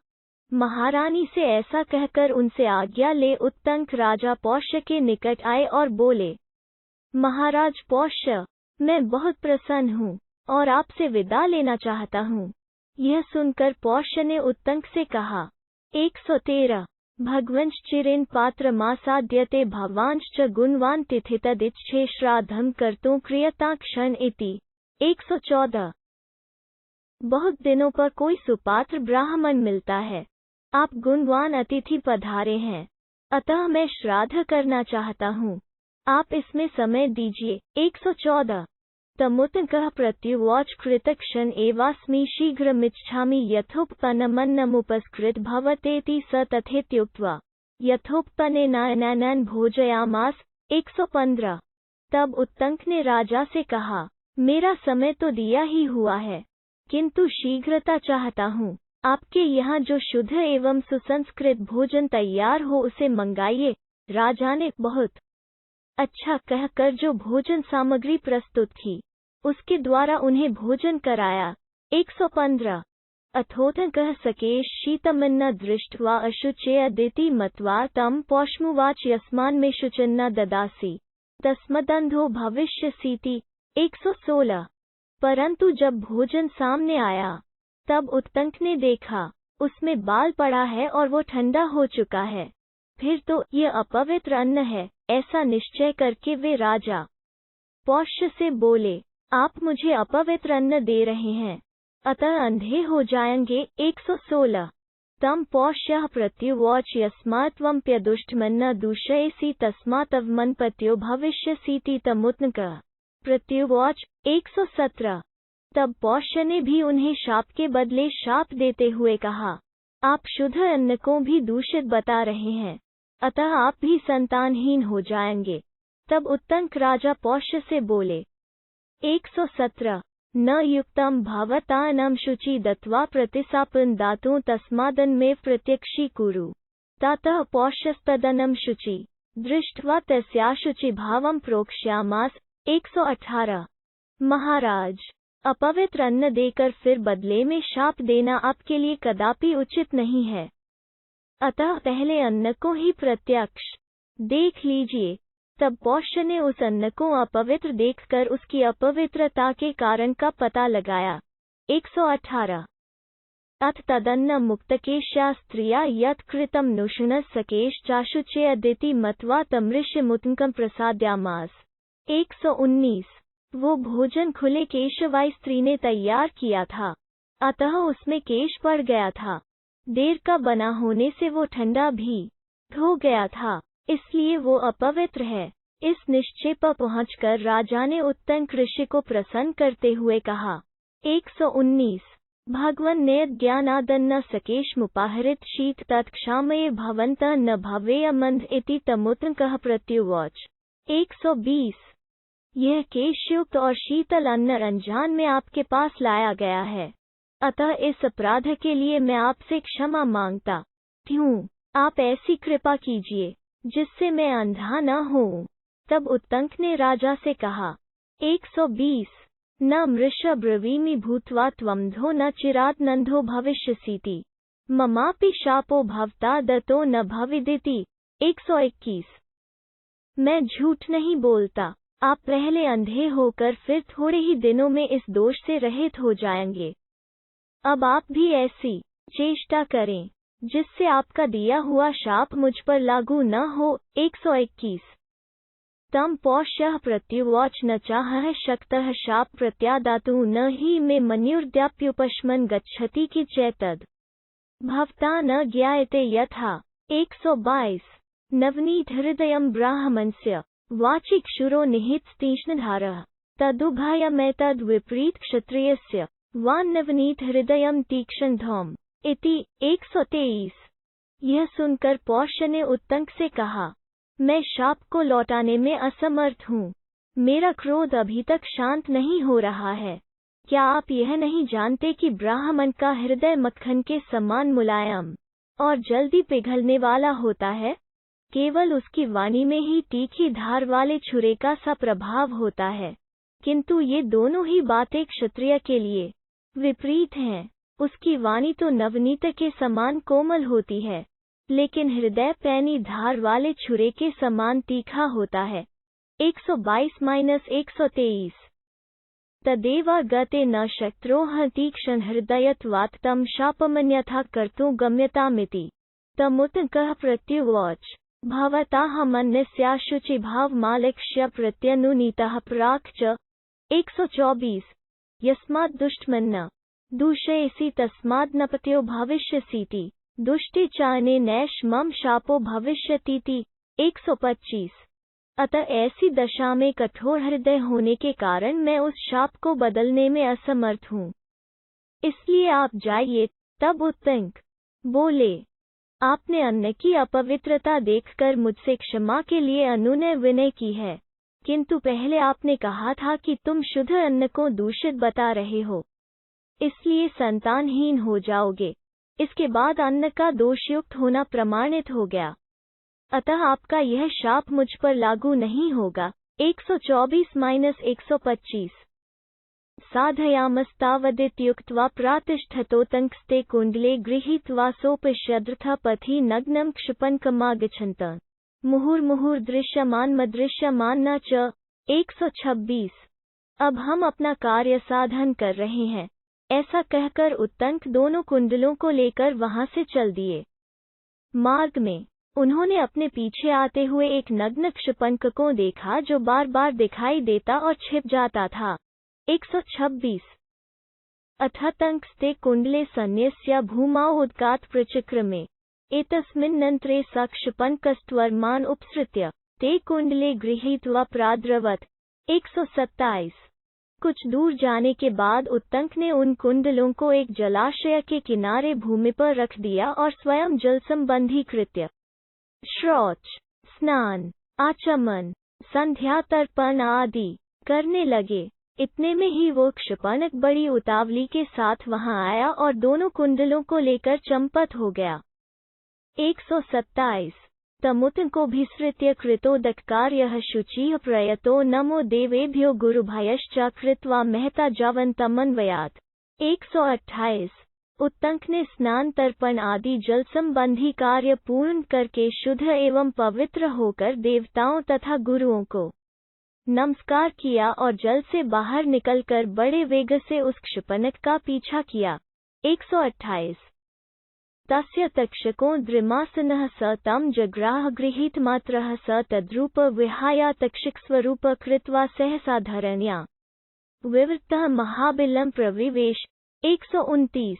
महारानी से ऐसा कहकर उनसे आज्ञा ले उत्तंक राजा पौष्य के निकट आए और बोले, महाराज पौष्य, मैं बहुत प्रसन्न हूँ और आपसे विदा लेना चाहता हूँ। यह सुनकर पौष्य ने उत्तंक से कहा, 113 भगवंश्चिरेन पात्रमासाद्यते भवांश्च गुणवान तिथितदिच्छे श्राद्धं कर्तुं क्रियता क्षण इति। 114 बहुत दिनों पर कोई सुपात्र ब्राह्मण मिलता है, आप गुणवान अतिथि पधारे हैं, अतः मैं श्राद्ध करना चाहता हूँ, आप इसमें समय दीजिए। 114 तमुतकः प्रत्युवाच कृतक्षण एवास्मि शीघ्रमिच्छामि यथोपपन्नमन्नमुपस्कृत भवतेति स तथेत्युक्त्वा यथोपपन्नेनायनान् भोजयामास। 115 तब उत्तंक ने राजा से कहा, मेरा समय तो दिया ही हुआ है, किंतु शीघ्रता चाहता हूँ। आपके यहाँ जो शुद्ध एवं सुसंस्कृत भोजन तैयार हो उसे मंगाइए। राजा ने बहुत अच्छा कहकर जो भोजन सामग्री प्रस्तुत की उसके द्वारा उन्हें भोजन कराया। 115 अथोतकः सकेश शीतमन्न दृष्ट्वा अशुचेऽदिति मत्वा तं पौष्मुवाच यस्मान्मे शुचिन्न ददासि तस्मदन्धो भविष्यसीति। 116 परंतु जब भोजन सामने आया तब उत्तंक ने देखा उसमें बाल पड़ा है और वो ठंडा हो चुका है, फिर तो ये अपवित्र अन्न है। ऐसा निश्चय करके वे राजा पौष्य से बोले, आप मुझे अपवित्र अन्न दे रहे हैं, अतः अंधे हो जाएंगे। 116 तम पौष्यः प्रत्युवाच यस्मात्त्वम्प्यदुष्टमन्न दूषयसि तस्मात्तवमन्पत्यो भविष्यसीति तमुत्तंकः प्रत्युवाच। 117 तब पौष्य ने भी उन्हें शाप के बदले शाप देते हुए कहा, आप शुद्ध अन्न को भी दूषित बता रहे हैं, अतः आप भी संतानहीन हो जाएंगे। तब उत्तंक राजा पौष्य से बोले। 117 न युक्तं भवतानं शुचि दत्वा प्रतिसापन दातुं तस्मादन्मे प्रत्यक्षी कुरु। ततः पौष्यस्तदनं शुचि दृष्ट्वा तस्याशुचि भावं प्रोक्ष्यामास। 118 महाराज, अपवित्र अन्न देकर फिर बदले में शाप देना आपके लिए कदापि उचित नहीं है, अतः पहले अन्न को ही प्रत्यक्ष देख लीजिए। तब पौष्य ने उस अन्न को अपवित्र देखकर उसकी अपवित्रता के कारण का पता लगाया। 118 अथ तदन्न मुक्तकेश्या स्त्रिया यत् कृतं नुषुनः सकेश चाशुचेऽदिति मत्वा तमृष्यमुत्तंकं प्रसाद्यामास। 119 वो भोजन खुले केशवाई स्त्री ने तैयार किया था, अतः उसमें केश पड़ गया था। देर का बना होने से वो ठंडा भी हो गया था, इसलिए वो अपवित्र है। इस निश्चय पर पहुंचकर राजा ने उत्तंक ऋषि को प्रसन्न करते हुए कहा। 119 भगवन् ने ज्ञानादन्न सकेशमुपाहरित शीत तत्क्षामये भवन्तः न भवेयमन्ध इति तमुत्तंकः प्रत्युवाच। 120 यह केशयुक्त और शीतल अन्न अनजान में आपके पास लाया गया है, अतः इस अपराध के लिए मैं आपसे क्षमा मांगता हूँ। आप ऐसी कृपा कीजिए जिससे मैं अंधा न हूँ। तब उत्तंक ने राजा से कहा। 120 न मृष ब्रवीमि भूत्वा त्वमंधो न चिरात् नंधो भविष्यसीति ममापि शापो भवता दत्तो न भविदिति। 121 मैं झूठ नहीं बोलता, आप पहले अंधे होकर फिर थोड़े ही दिनों में इस दोष से रहित हो जाएंगे। अब आप भी ऐसी चेष्टा करें जिससे आपका दिया हुआ शाप मुझ पर लागू न हो। 121 तम पौष्यः प्रत्युवाच न चाहः शक्तः शाप प्रत्यादातुः न हि मे मन्युर्द्याप्युपशमन् गच्छति कि चैतद भवता न ज्ञायते यथा। 122 नवनीत हृदयं ब्राह्मणस्य वाचिक शुरो निहितस्तीक्ष्णधारः तदुभयमेतद् विपरीत क्षत्रियस्य वान्नवनीत हृदयं तीक्ष्णधौम इति। 123 यह सुनकर पौष्य ने उत्तंक से कहा, मैं शाप को लौटाने में असमर्थ हूँ, मेरा क्रोध अभी तक शांत नहीं हो रहा है। क्या आप यह नहीं जानते कि ब्राह्मण का हृदय मक्खन के समान मुलायम और जल्दी पिघलने वाला होता है? केवल उसकी वाणी में ही तीखी धार वाले छुरे का सा प्रभाव होता है, किंतु ये दोनों ही बातें क्षत्रिय के लिए विपरीत हैं। उसकी वाणी तो नवनीत के समान कोमल होती है, लेकिन हृदय पैनी धार वाले छुरे के समान तीखा होता है। 122-123 तदेव गते न शक्त्रोः तीक्ष्ण हृदयत्वात् तं शापमन्यथा कर्तुं गम्यतामिति। तमुत्तंकः प्रत्युवाच भवताहमन्यस्याशुचि भावमालक्ष्य प्रत्यनुनीतः प्राक् च। 124 यस्माद् दुष्टमन्न दूषयसि तस्माद् न पत्यो भविष्यसीति दुष्टे चाने नैश मम शापो भविष्यतीति। 125। अतः ऐसी दशा में कठोर हृदय होने के कारण मैं उस शाप को बदलने में असमर्थ हूँ। इसलिए आप जाइए। तब उत्तंक बोले, आपने अन्न की अपवित्रता देखकर मुझसे क्षमा के लिए अनुनय विनय की है, किंतु पहले आपने कहा था कि तुम शुद्ध अन्न को दूषित बता रहे हो, इसलिए संतानहीन हो जाओगे। इसके बाद अन्न का दोषयुक्त होना प्रमाणित हो गया, अतः आपका यह शाप मुझ पर लागू नहीं होगा। 124-125। साधयामस्तावदित्युक्त्वा प्रातिष्ठतोतंक्स्ते कुण्डले गृहीत्वा सोपश्यद्रथा पथि नग्नं क्षिपन्कमागच्छन्त। मुहुर्मुहुर्दृश्यमानमदृश्यमान न च। 126। अब हम अपना कार्य साधन कर रहे हैं, ऐसा कहकर उत्तंक दोनों कुंडलों को लेकर वहां से चल दिए। मार्ग में उन्होंने अपने पीछे आते हुए एक नग्न क्षिपंक को देखा जो बार बार दिखाई देता और छिप जाता था। 126। अथतंक्स्ते कुंडले सन्न्यस्य भूमाओ उद्गात प्रचक्रमे। एतस्मिन्नन्तरे स क्षिपन्कस्त्वर्मान् उपसृत्य ते कुंडले गृहीत्वा प्राद्रवत्। 127। कुछ दूर जाने के बाद उत्तंक ने उन कुंडलों को एक जलाशय के किनारे भूमि पर रख दिया और स्वयं जल संबंधी कृत्य, शौच, स्नान, आचमन, संध्या तर्पण आदि करने लगे। इतने में ही वो क्षिपनक बड़ी उतावली के साथ वहां आया और दोनों कुंडलों को लेकर चंपत हो गया। 127। तमुत को भिसृत्य कृतोदत्कार्यः शुचिः प्रयतो नमो देवेभ्यो गुरुभयश्च कृत्वा महता जावन्तमन्वयात्। 128। उत्तंक ने स्नान तर्पण आदि जल संबंधी कार्य पूर्ण करके शुद्ध एवं पवित्र होकर देवताओं तथा गुरुओं को नमस्कार किया और जल से बाहर निकलकर बड़े वेग से उस क्षिपनक का पीछा किया। 128। तस्य तक्षको द्रिमासनः स तं जग्राह गृहीतमात्रः स तद्रूप विहाय तक्षकस्वरूप कृत्वा सहसा धरण्या विवृतः महाबिलं प्रविवेश। 129।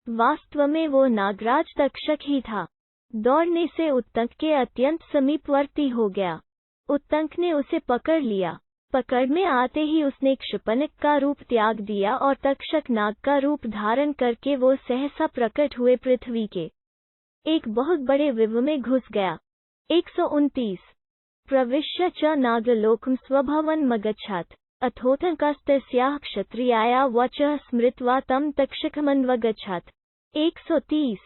वास्तव में वो नागराज तक्षक ही था। दौड़ने से उत्तंक के अत्यंत समीपवर्ती हो गया। उत्तंक ने उसे पकड़ लिया। पकड़ में आते ही उसने क्षिपनक का रूप त्याग दिया और तक्षक नाग का रूप धारण करके वो सहसा प्रकट हुए पृथ्वी के एक बहुत बड़े विव में घुस गया। 129। प्रविश्य च नागलोकं स्वभवन्मगच्छत्। अथोतंकस्तस्याः क्षत्रियाया वचः स्मृत्वा तं तक्षकमन्वगच्छत्। 130।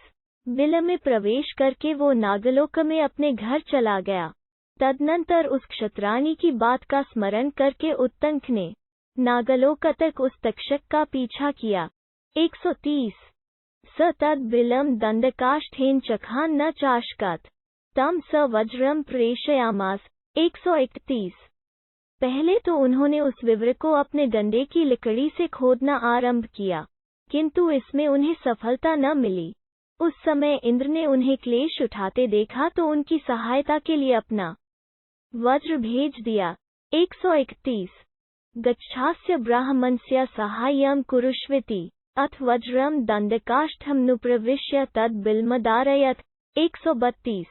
बिल में प्रवेश करके वो नागलोक में अपने घर चला गया। तदनंतर उस क्षत्राणी की बात का स्मरण करके उत्तंक ने नागलोक तक उस तक्षक का पीछा किया। 130। स तद बिलम दंडकाष्ठेन चखान न चाशकत तम स वज्रम प्रेषयामास। 131। पहले तो उन्होंने उस विव्र को अपने डंडे की लकड़ी से खोदना आरंभ किया, किंतु इसमें उन्हें सफलता न मिली। उस समय इंद्र ने उन्हें क्लेश उठाते देखा तो उनकी सहायता के लिए अपना वज्र भेज दिया। 131। गच्छास्य ब्राह्मणस्य साहाय्यं कुरुष्वेति अथ वज्रम दंडकाष्ठं नु प्रविश्य तद बिलमदारयत। 132।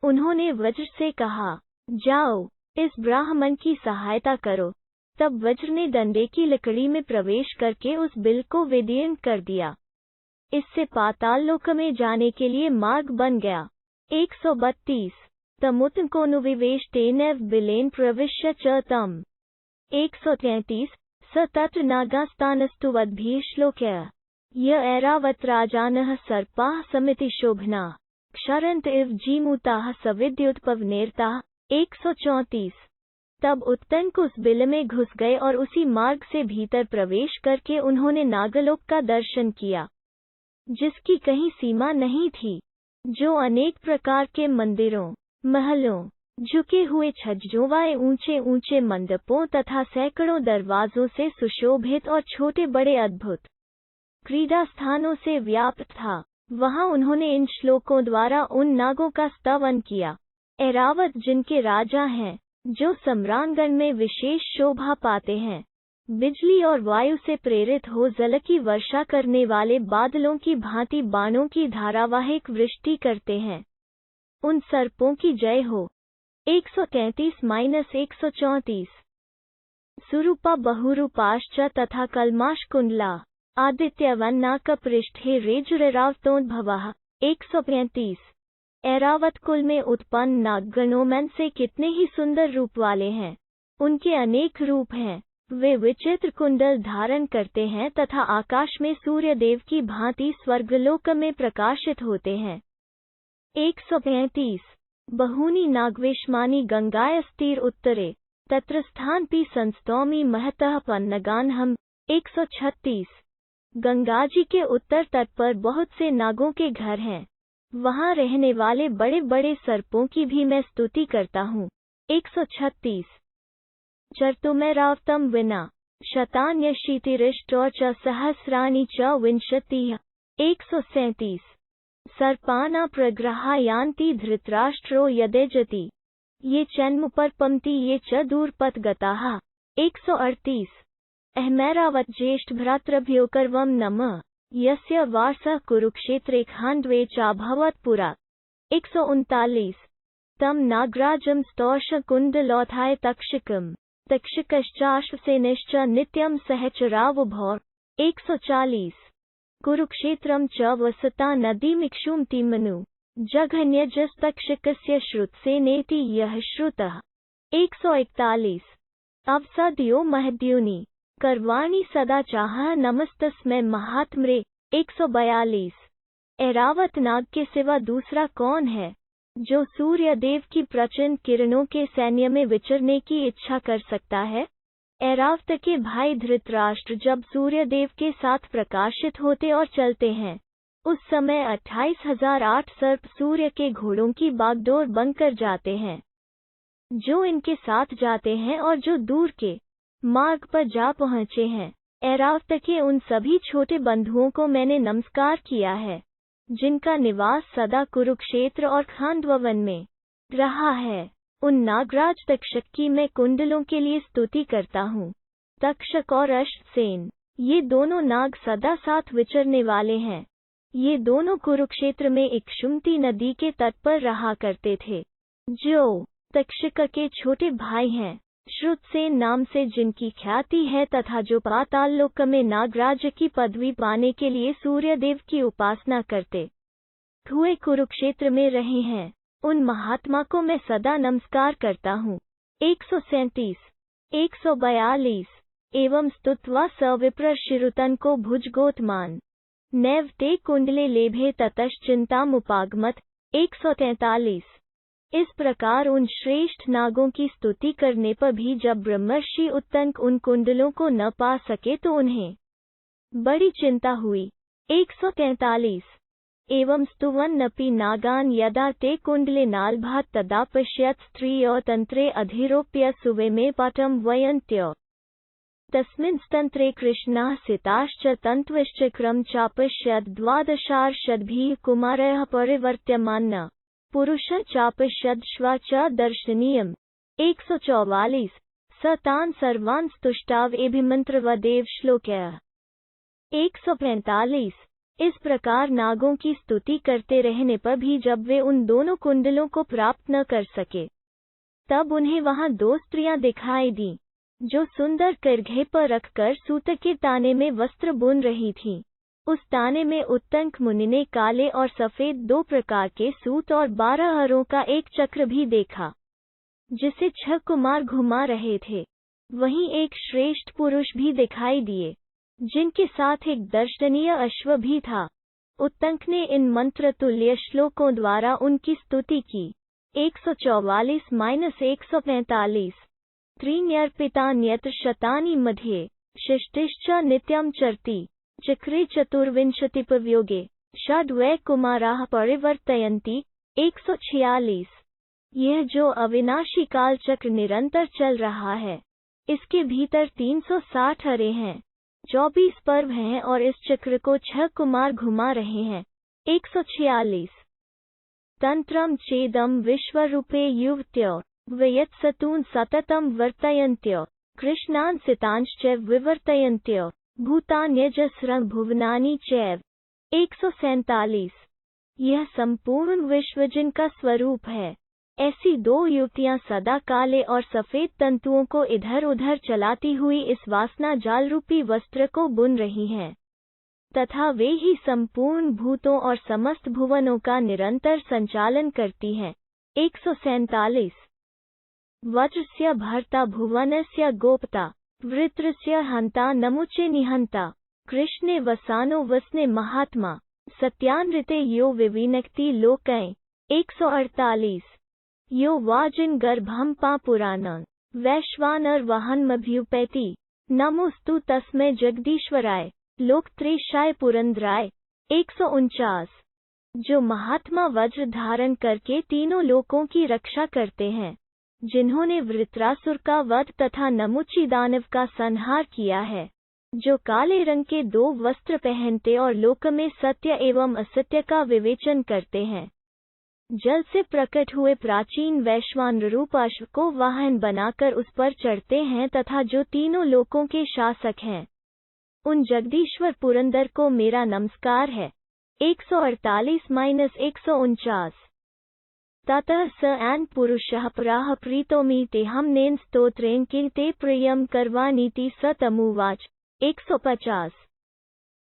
उन्होंने वज्र से कहा, जाओ इस ब्राह्मण की सहायता करो। तब वज्र ने डंडे की लकड़ी में प्रवेश करके उस बिल को विदीर्ण कर दिया। इससे पाताल लोक में जाने के लिए मार्ग बन गया। 132। तमुत कोनुविवेश तेनैव बिलेन प्रविश्य च तम। 133। स तत्र नागास्तानस्तु वद्भिः श्लोक्य य ऐरावत राजानः सर्पाः समिति शोभना क्षरन्त इव जीमूताः सविद्युत्पवनेरताः। 134। तब उत्तंक उस बिल में घुस गए और उसी मार्ग से भीतर प्रवेश करके उन्होंने नागलोक का दर्शन किया, जिसकी कहीं सीमा नहीं थी, जो अनेक प्रकार के मंदिरों, महलों, झुके हुए छज्जों वाले ऊंचे ऊंचे मंडपों तथा सैकड़ों दरवाजों से सुशोभित और छोटे बड़े अद्भुत क्रीड़ा स्थानों से व्याप्त था। वहां उन्होंने इन श्लोकों द्वारा उन नागों का स्तवन किया। ऐरावत जिनके राजा हैं, जो सम्रांगण में विशेष शोभा पाते हैं, बिजली और वायु से प्रेरित हो जल की वर्षा करने वाले बादलों की भांति बाणों की धारावाहिक वृष्टि करते हैं। उन सर्पों की जय हो। 133-134 सुरूपा बहुरूपाश्च तथा कल्माशकुंडला आदित्यवन्नाकपृष्ठे रेजुरेरावतोद्भवः। 135 ऐरावत कुल में उत्पन्न नागगणों में से कितने ही सुंदर रूप वाले हैं। उनके अनेक रूप हैं। वे विचित्र कुंडल धारण करते हैं तथा आकाश में सूर्यदेव की भांति स्वर्गलोक में प्रकाशित होते हैं। 135 बहूनि नागवेश्मानि गंगायस्तीर उत्तरे तत्र स्थानपि संस्तौमि महतः पन्नगानहम्। 136 गंगा जी के उत्तर तट पर बहुत से नागों के घर हैं। वहां रहने वाले बड़े बड़े सर्पों की भी मैं स्तुति करता हूँ। 136 चर्तुमेरावतम विना शतान्यशीतिरिष्टौ च सहस्राणि च विंशतिः। 137 सर्पाना प्रग्रहायान्ति धृतराष्ट्रो यदेजति ये चन्मुपरपंति ये च दूरपथ गताः। 138 अहमैरावत ज्येष्ठ भ्रातृभ्योकर्वं नमः यस्य वासः कुरुक्षेत्रे खाण्डवे चाभवत् पुरा। 139 तम नागराजं स्तौष कुण्डलोत्थाय तक्षकम् तक्षकश्चाश्वसेनश्च नित्यं सहचरावुभौ। 140 कुरुक्षेत्रं च वसता नदीमिक्षुमतिमनु जघन्यजस्तक्षकस्य श्रुतसेनेति यः श्रुतः। 141 अवसदयो महद्युनि कर्वाणि सदा चाह नमस्तस्मै महात्म्रे। 142 ऐरावत नाग के सिवा दूसरा कौन है जो सूर्य देव की प्रचंड किरणों के सैन्य में विचरने की इच्छा कर सकता है। ऐरावत के भाई धृतराष्ट्र जब सूर्यदेव के साथ प्रकाशित होते और चलते हैं उस समय 28,008 सर्प सूर्य के घोड़ों की बागडोर बनकर जाते हैं जो इनके साथ जाते हैं और जो दूर के मार्ग पर जा पहुँचे हैं। ऐरावत के उन सभी छोटे बंधुओं को मैंने नमस्कार किया है जिनका निवास सदा कुरुक्षेत्र और खांडवन में रहा है। उन नागराज तक्षक की मैं कुंडलों के लिए स्तुति करता हूँ। तक्षक और अश्वसेन ये दोनों नाग सदा साथ विचरने वाले हैं। ये दोनों कुरुक्षेत्र में इक्षुमती नदी के तट पर रहा करते थे जो तक्षक के छोटे भाई हैं श्रुतसेन नाम से जिनकी ख्याति है तथा जो पाताललोक में नागराज की पदवी पाने के लिए सूर्यदेव की उपासना करते हुए कुरुक्षेत्र में रहे हैं। उन महात्मा को मैं सदा नमस्कार करता हूँ। 137 142 एवं स्तुत्वा सविप्र शिरुतन को भुजगोत्मान नैव ते कुंडले लेभे ततश्चिंतामुपागमत। 143 इस प्रकार उन श्रेष्ठ नागों की स्तुति करने पर भी जब ब्रह्मर्षि उत्तंक उन कुंडलों को न पा सके तो उन्हें बड़ी चिंता हुई। 143 एवं स्तुवन्नपि नागान यदा ते कुंडले नालभात तदा पश्यत् स्त्रियो तंत्रे अधिरोप्य सुवे में पाटम वयन्त्यो तस्मिंस्तंत्रे कृष्णाः सिताश्च तन्त्वश्चक्रं चापश्यत् द्वादशार्षद्भिः कुमारः परिवर्त्यमानः पुरुषः चापश्यद् च दर्शनीयम्। 144 स तान् सर्वान् स्तुष्टावेभिमन्त्रवदेव श्लोकः। 145 इस प्रकार नागों की स्तुति करते रहने पर भी जब वे उन दोनों कुंडलों को प्राप्त न कर सके तब उन्हें वहां दो स्त्रियां दिखाई दी जो सुंदर करघे पर रखकर सूत के ताने में वस्त्र बुन रही थीं। उस ताने में उत्तंक मुनि ने काले और सफेद दो प्रकार के सूत और 12 हरों का एक चक्र भी देखा जिसे 6 कुमार घुमा रहे थे। वहीं एक श्रेष्ठ पुरुष भी दिखाई दिए जिनके साथ एक दर्शनीय अश्व भी था। उत्तंक ने इन मंत्र तुल्य श्लोकों द्वारा उनकी स्तुति की। 144-145 त्रीण्यर्पितान्यत्र शतानि मध्ये शिष्टिश्च नित्यं चरति चक्रे चतुर्विंशतिपवियोगे षड्वै कुमाराः परिवर्तयन्ति। 146 यह जो अविनाशी काल चक्र निरंतर चल रहा है इसके भीतर 360 हरे हैं, 24 पर्व हैं और इस चक्र को 6 कुमार घुमा रहे हैं। 146 तंत्रम चेदम विश्वरूपे युवत्यो वयत्सतून सततम वर्तयन्त्यो कृष्णान् सितांश्च विवर्तयन्त्य भूतान्यजस्रं भुवनानि चैव। 147। यह संपूर्ण विश्व जिनका स्वरूप है, ऐसी दो युवतियां सदा काले और सफेद तंतुओं को इधर उधर चलाती हुई इस वासना जाल रूपी वस्त्र को बुन रही हैं, तथा वे ही संपूर्ण भूतों और समस्त भुवनों का निरंतर संचालन करती हैं। 147। वज्रस्य भर्ता भुवनस्य गोप्ता वृत्रस्य हंता नमुचे निहंता। कृष्णे वसानो वसने महात्मा सत्यानृते यो विविनक्ति लोकै। 148। यो वाजिन गर्भम पापुरानं वैश्वानर वहनमभ्युपैति। नमोस्तु तस्मै जगदीश्वराय लोकत्रेशाय पुरंदराय। 149। जो महात्मा वज्र धारण करके तीनों लोकों की रक्षा करते हैं, जिन्होंने वृत्रासुर का वध तथा नमुची दानव का संहार किया है, जो काले रंग के दो वस्त्र पहनते और लोक में सत्य एवं असत्य का विवेचन करते हैं, जल से प्रकट हुए प्राचीन वैश्वानर रूप अश्व को वाहन बनाकर उस पर चढ़ते हैं तथा जो तीनों लोकों के शासक हैं, उन जगदीश्वर पुरंदर को मेरा नमस्कार है। 148-149। ततः स एन पुरुषः प्राह प्रीतोमी ते हमनेन स्तोत्रेण कीर्ते प्रियम करवानीति स तमुवाच। 150।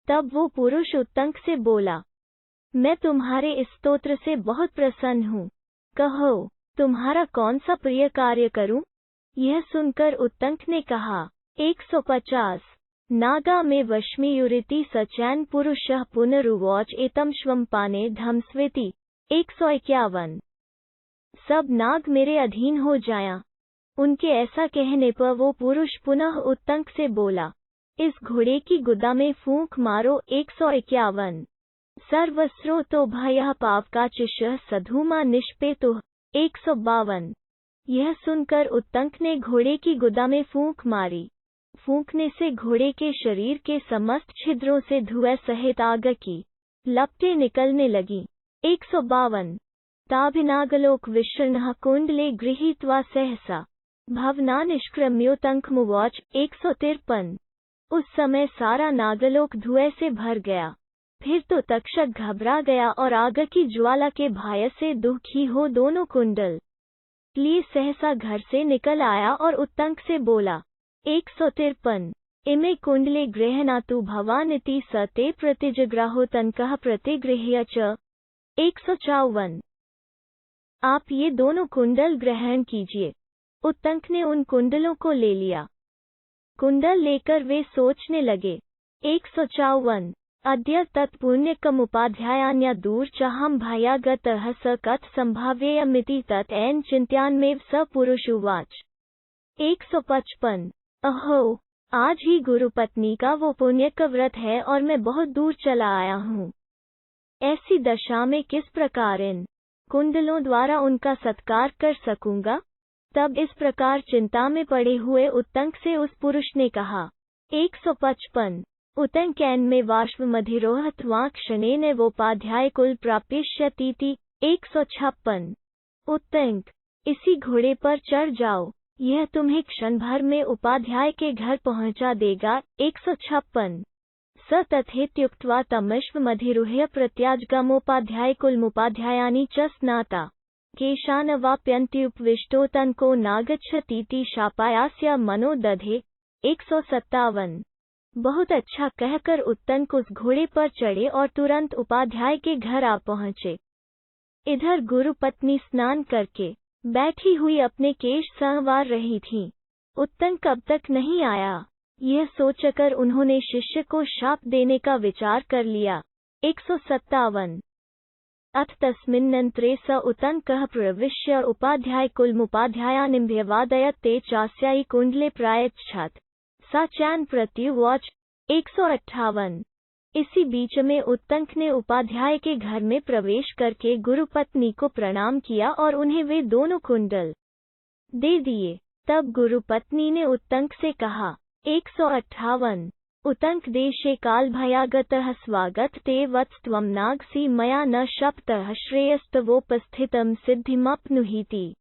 तब वो पुरुष उत्तंक से बोला, मैं तुम्हारे इस स्तोत्र से बहुत प्रसन्न हूँ, कहो तुम्हारा कौन सा प्रिय कार्य करूँ? यह सुनकर उत्तंक ने कहा। 150। नागा में वश्मीयुरिति सचैन पुरुषः पुनरुवाच एतम श्वम्पाने धमस्वेति। 151। सब नाग मेरे अधीन हो जाया। उनके ऐसा कहने पर वो पुरुष पुनः उत्तंक से बोला, इस घोड़े की गुदा में फूंक मारो। 151। सर्वस्रोतो भयः पावकाचिषः सधूमा निष्पेतुः। 152। यह सुनकर उत्तंक ने घोड़े की गुदा में फूंक मारी। फूंकने से घोड़े के शरीर के समस्त छिद्रों से धुएं सहित आग की लपटें निकलने लगी। 152। ताभिनागलोक विषण्णः कुंडले गृहीत्वा सहसा भवना निष्क्रम्योतंकमुवाच। 153। उस समय सारा नागलोक धुएं से भर गया। फिर तो तक्षक घबरा गया और आग की ज्वाला के भय से दुखी हो दोनों कुंडल लिए सहसा घर से निकल आया और उत्तंक से बोला। 153। इमे कुंडले गृह्णातु भवानिति स ते प्रतिजग्राहो तनकः प्रतिगृह्य च। 154। आप ये दोनों कुंडल ग्रहण कीजिए। उत्तंक ने उन कुंडलों को ले लिया। कुंडल लेकर वे सोचने लगे। 154। अद्य तत्पुण्यकमुपाध्यायान्या दूर चाहम भयागतः स कथ संभाव्ययमिति तत् एन चिंत्यान्मेव स पुरुषुवाच। 155। अहो, आज ही गुरुपत्नी का वो पुण्य का व्रत है और मैं बहुत दूर चला आया हूँ। ऐसी दशा में किस प्रकार इन कुंडलों द्वारा उनका सत्कार कर सकूंगा? तब इस प्रकार चिंता में पड़े हुए उत्तंक से उस पुरुष ने कहा। 155। उत्तंकैन में वाष्पमधिरोहत्वा क्षणेन वोपाध्याय कुल प्राप्यष्यतीति। 156। उत्तंक, इसी घोड़े पर चढ़ जाओ, यह तुम्हें क्षण भर में उपाध्याय के घर पहुंचा देगा। 156। स तथेत्युक्त्वा तमश्वमधिरुह्य प्रत्याजगमोपाध्याय कुलमुपाध्यायानि च स्नाता केशानवाप्यन्त्युपविष्टोतनको नागच्छतीति शापायास्य मनो दधे। 157। बहुत अच्छा कहकर उत्तंक उस घोड़े पर चढ़े और तुरंत उपाध्याय के घर आ पहुंचे। इधर गुरुपत्नी स्नान करके बैठी हुई अपने केश संवार रही थीं। उत्तंक अब तक नहीं आया, यह सोचकर उन्होंने शिष्य को शाप देने का विचार कर लिया। 157। अथ तस्मिन्नंतरे स उत्तंकः प्रविश्य उपाध्याय कुलमुपाध्यायानिम्भ्यवादयत् ते चास्यायि कुंडले प्रायच्छत् सा चैन प्रत्युवाच। 158। इसी बीच में उत्तंक ने उपाध्याय के घर में प्रवेश करके गुरुपत्नी को प्रणाम किया और उन्हें वे दोनों कुंडल दे दिए। तब गुरुपत्नी ने उत्तंक से कहा। 158। उत्तंक देशे काल भयागतः स्वागत ते वत्स्त्वं नागसी मया न शप्तः श्रेयस्तवोपस्थितं सिद्धिमप्नुहीति।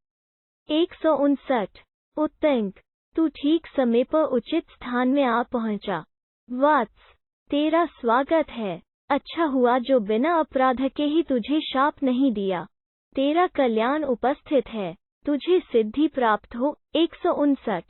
159। उत्तंक, तू ठीक समय पर उचित स्थान में आ पहुंचा। वत्स, तेरा स्वागत है। अच्छा हुआ जो बिना अपराध के ही तुझे शाप नहीं दिया। तेरा कल्याण उपस्थित है, तुझे सिद्धि प्राप्त हो। 159।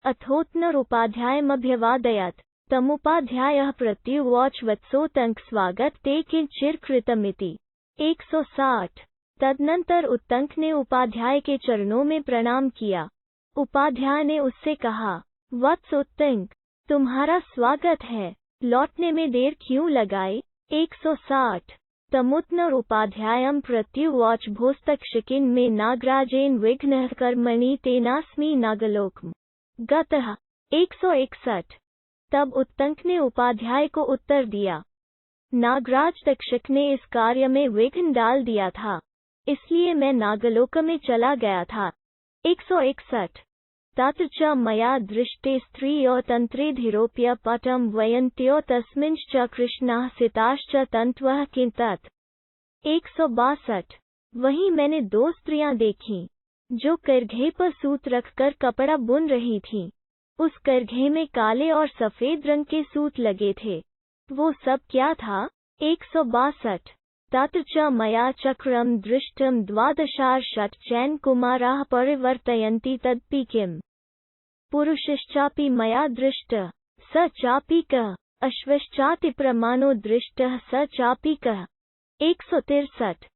अथोत्नरोपाध्यायमभ्यवादयत् तमुपाध्यायः प्रत्युवाच वत्सोत्तंक स्वागत ते किंचिर कृतमिति। 160। तदनंतर उत्तंक ने उपाध्याय के चरणों में प्रणाम किया। उपाध्याय ने उससे कहा, वत्स उत्तंक, तुम्हारा स्वागत है, लौटने में देर क्यों लगाई। 160। तमुत्नरोपाध्यायं प्रत्युवाच भोस्तक्षकिन में नागराजेन विघ्नः कर्मणि तेनास्मि नागलोकम् गतः। 161। तब उत्तंक ने उपाध्याय को उत्तर दिया, नागराज तक्षक ने इस कार्य में विघ्न डाल दिया था, इसलिए मैं नागलोक में चला गया था। 161। तत्र च मया दृष्टे स्त्रियो तंत्रेधिरोप्य पटं वयन्त्यो तस्मिंश्च कृष्णाः सिताश्च तंत्वः किं तत्। 162। वहीं मैंने 2 स्त्रियां देखीं, जो करघे पर सूत रखकर कपड़ा बुन रही थीं। उस करघे में काले और सफेद रंग के सूत लगे थे। वो सब क्या था। 162। तत्र च मया चक्रम दृष्टम 12 चैन कुमाराः परिवर्तयन्ति तदपि किम्। पुरुषश्चापि मया दृष्टः स चापि कः। अश्वश्चाति प्रमाणो दृष्टः स चापि कः। 163।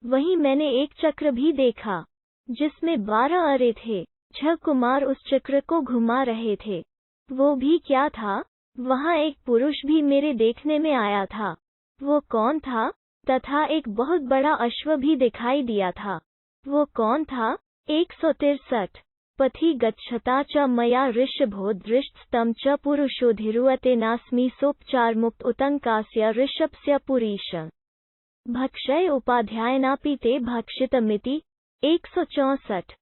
वहीं मैंने एक चक्र भी देखा, जिसमें 12 अरे थे। 6 कुमार उस चक्र को घुमा रहे थे। वो भी क्या था। वहाँ एक पुरुष भी मेरे देखने में आया था। वो कौन था। तथा एक बहुत बड़ा अश्व भी दिखाई दिया था। वो कौन था। 163। पथि गच्छता च मया ऋषभो दृष्टस्तं च पुरुषोधिरुवतेनास्मि सोपचारमुक्त उतंकास्य ऋषभस्य पुरीश भक्षय उपाध्यायनापि ते भक्षितमिति। 164।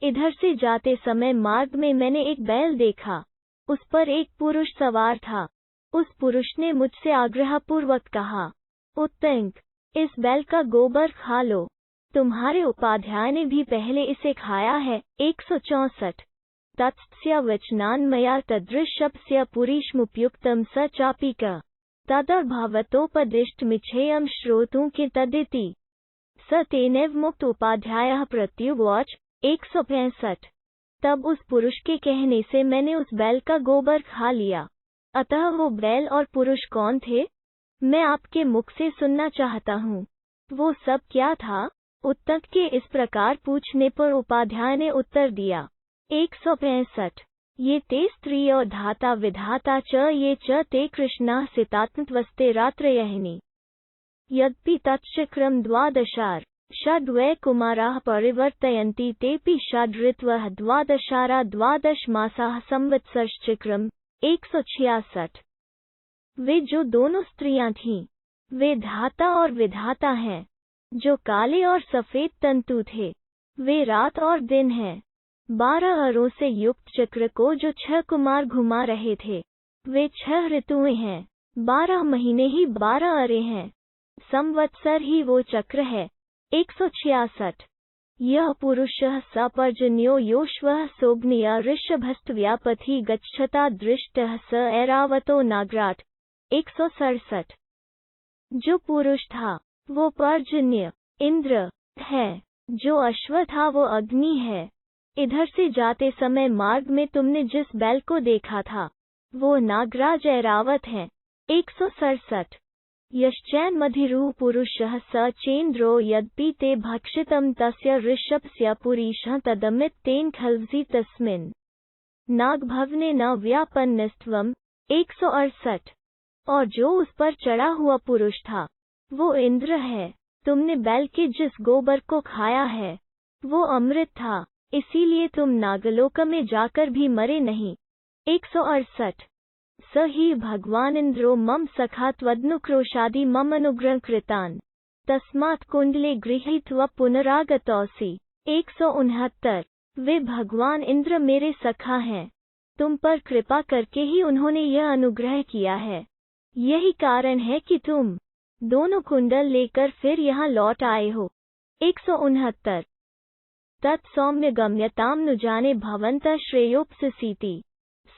इधर से जाते समय मार्ग में मैंने एक बैल देखा, उस पर एक पुरुष सवार था। उस पुरुष ने मुझसे आग्रहपूर्वक कहा, उत्तंक, इस बैल का गोबर खा लो, तुम्हारे उपाध्याय ने भी पहले इसे खाया है। 164। तत्स्य वचनान्मया तदृशस्य पुरीशमुपयुक्तं स चापि क तदर्भावतोपदिष्टमिच्छेयं श्रोतुं कि तदिति स तेनैव मुक्त। उपाध्यायः प्रत्युवाच। 165। तब उस पुरुष के कहने से मैंने उस बैल का गोबर खा लिया। अतः वो बैल और पुरुष कौन थे, मैं आपके मुख से सुनना चाहता हूँ। वो सब क्या था। उत्तंक के इस प्रकार पूछने पर उपाध्याय ने उत्तर दिया। 165। ये ते स्त्रियो धाता विधाता च ये च ते कृष्णाः सितात्मत्वस्ते रात्रयहिनी यद्यपि तच्चक्रम 12 षड्वै कुमाराः परिवर्तयन्ति तेऽपि षड्ऋतवः 12 12 मासाः संवत्सरश्चक्रम। 166। वे जो दोनों स्त्रियां थीं, वे धाता और विधाता हैं, जो काले और सफेद तंतु थे। वे रात और दिन हैं। 12 अरों से युक्त चक्र को जो 6 कुमार घुमा रहे थे, वे 6 ऋतुएं हैं। 12 महीने ही 12 अरे हैं। संवत्सर ही वो चक्र है। 166। यह पुरुषः सपर्जन्यो योश्वः सोग्निया ऋषभस्त्व्यापथि गच्छता दृष्टः स ऐरावतो नागराट। 167। जो पुरुष था, वो पर्जन्य इंद्र है, जो अश्व था वो अग्नि है। इधर से जाते समय मार्ग में तुमने जिस बैल को देखा था, वो नागराज ऐरावत है। 167। यश्चैन मधिरुः पुरुषः स चेन्द्रो यद्यपि ते भक्षितं तस्य ऋषभस्य पुरीशः तदमित तेन खल्वसि तस्मिन् नागभवने न व्यापन्नस्त्वम्। 168। और जो उस पर चढ़ा हुआ पुरुष था, वो इंद्र है। तुमने बैल के जिस गोबर को खाया है, वो अमृत था, इसीलिए तुम नागलोक में जाकर भी मरे नहीं। 168। स ही भगवान इंद्रो मम सखा त्वदनुक्रोशादि मम अनुग्रह कृतान् तस्मात् कुंडले गृहीत्वा पुनरागतोऽसि। 169। वे भगवान इंद्र मेरे सखा हैं, तुम पर कृपा करके ही उन्होंने यह अनुग्रह किया है। यही कारण है कि तुम दोनों कुंडल लेकर फिर यहाँ लौट आए हो। 169। तत्सौम्य गम्यतां नु जाने भवन्तः श्रेयोप्सिसीति।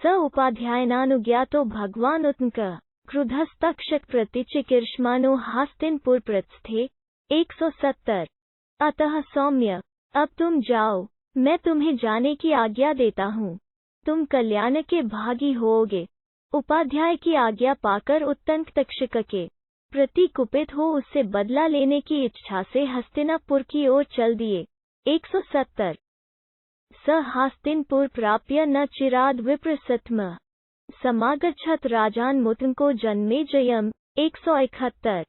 स उपाध्यायनानुज्ञातो भगवान् उत्तंक क्रुधस्तक्षक प्रतिचिकीर्षमाणो हस्तिनपुर प्रस्थे। 170। अतः सौम्य, अब तुम जाओ, मैं तुम्हें जाने की आज्ञा देता हूँ, तुम कल्याण के भागी होोगे। उपाध्याय की आज्ञा पाकर उत्तंक तक्षक के प्रति कुपित हो उससे बदला लेने की इच्छा से हस्तिनापुर की ओर चल दिए। 170। स हस्तिनपुर प्राप्य न चिराद विप्रसत्म समागच्छत राजान्मुत्तंको जन्मेजयम्। 171।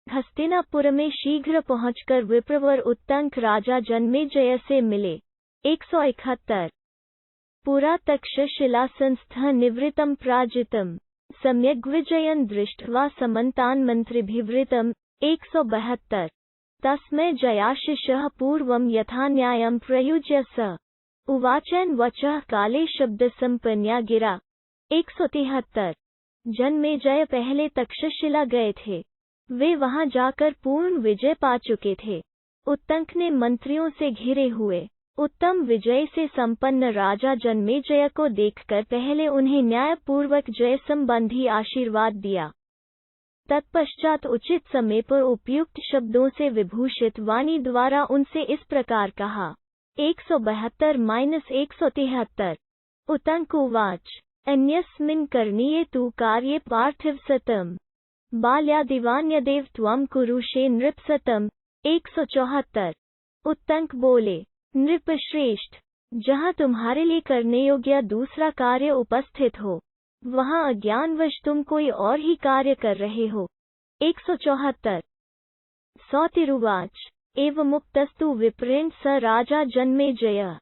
हस्तिनापुर में शीघ्र पहुंचकर विप्रवर उत्तंक राजा जन्मेजय से मिले। 171। पुरा तक्षशिला संस्थ निवृत्तं प्राजितम् सम्यग्विजयन् दृष्ट्वा समन्तान् मन्त्रिभिवृतम्। 172। तस्मै जयाशिषः पूर्वं यथा न्यायं प्रयुज्य स उवाचन् वचः काले शब्दसंपन्या गिरा। 173। जन्मेजय पहले तक्षशिला गए थे, वे वहां जाकर पूर्ण विजय पा चुके थे। उत्तंक ने मंत्रियों से घिरे हुए उत्तम विजय से संपन्न राजा जन्मेजय को देखकर पहले उन्हें न्यायपूर्वक जय संबंधी आशीर्वाद दिया। तत्पश्चात उचित समय पर उपयुक्त शब्दों से विभूषित वाणी द्वारा उनसे इस प्रकार कहा। 172-173। उत्तंक उवाच अन्यस्मिन् करणीये तु कार्ये पार्थिव सतम् बाल्यादिवान्यदेव त्वं कुरुषे नृपसतम्। 174। उत्तंक बोले, नृपश्रेष्ठ, जहाँ तुम्हारे लिए करने योग्य दूसरा कार्य उपस्थित हो, वहाँ अज्ञानवश तुम कोई और ही कार्य कर रहे हो। 174। सौतिरुवाच एवमुक्तस्तु विप्रेण स राजा जन्मेजय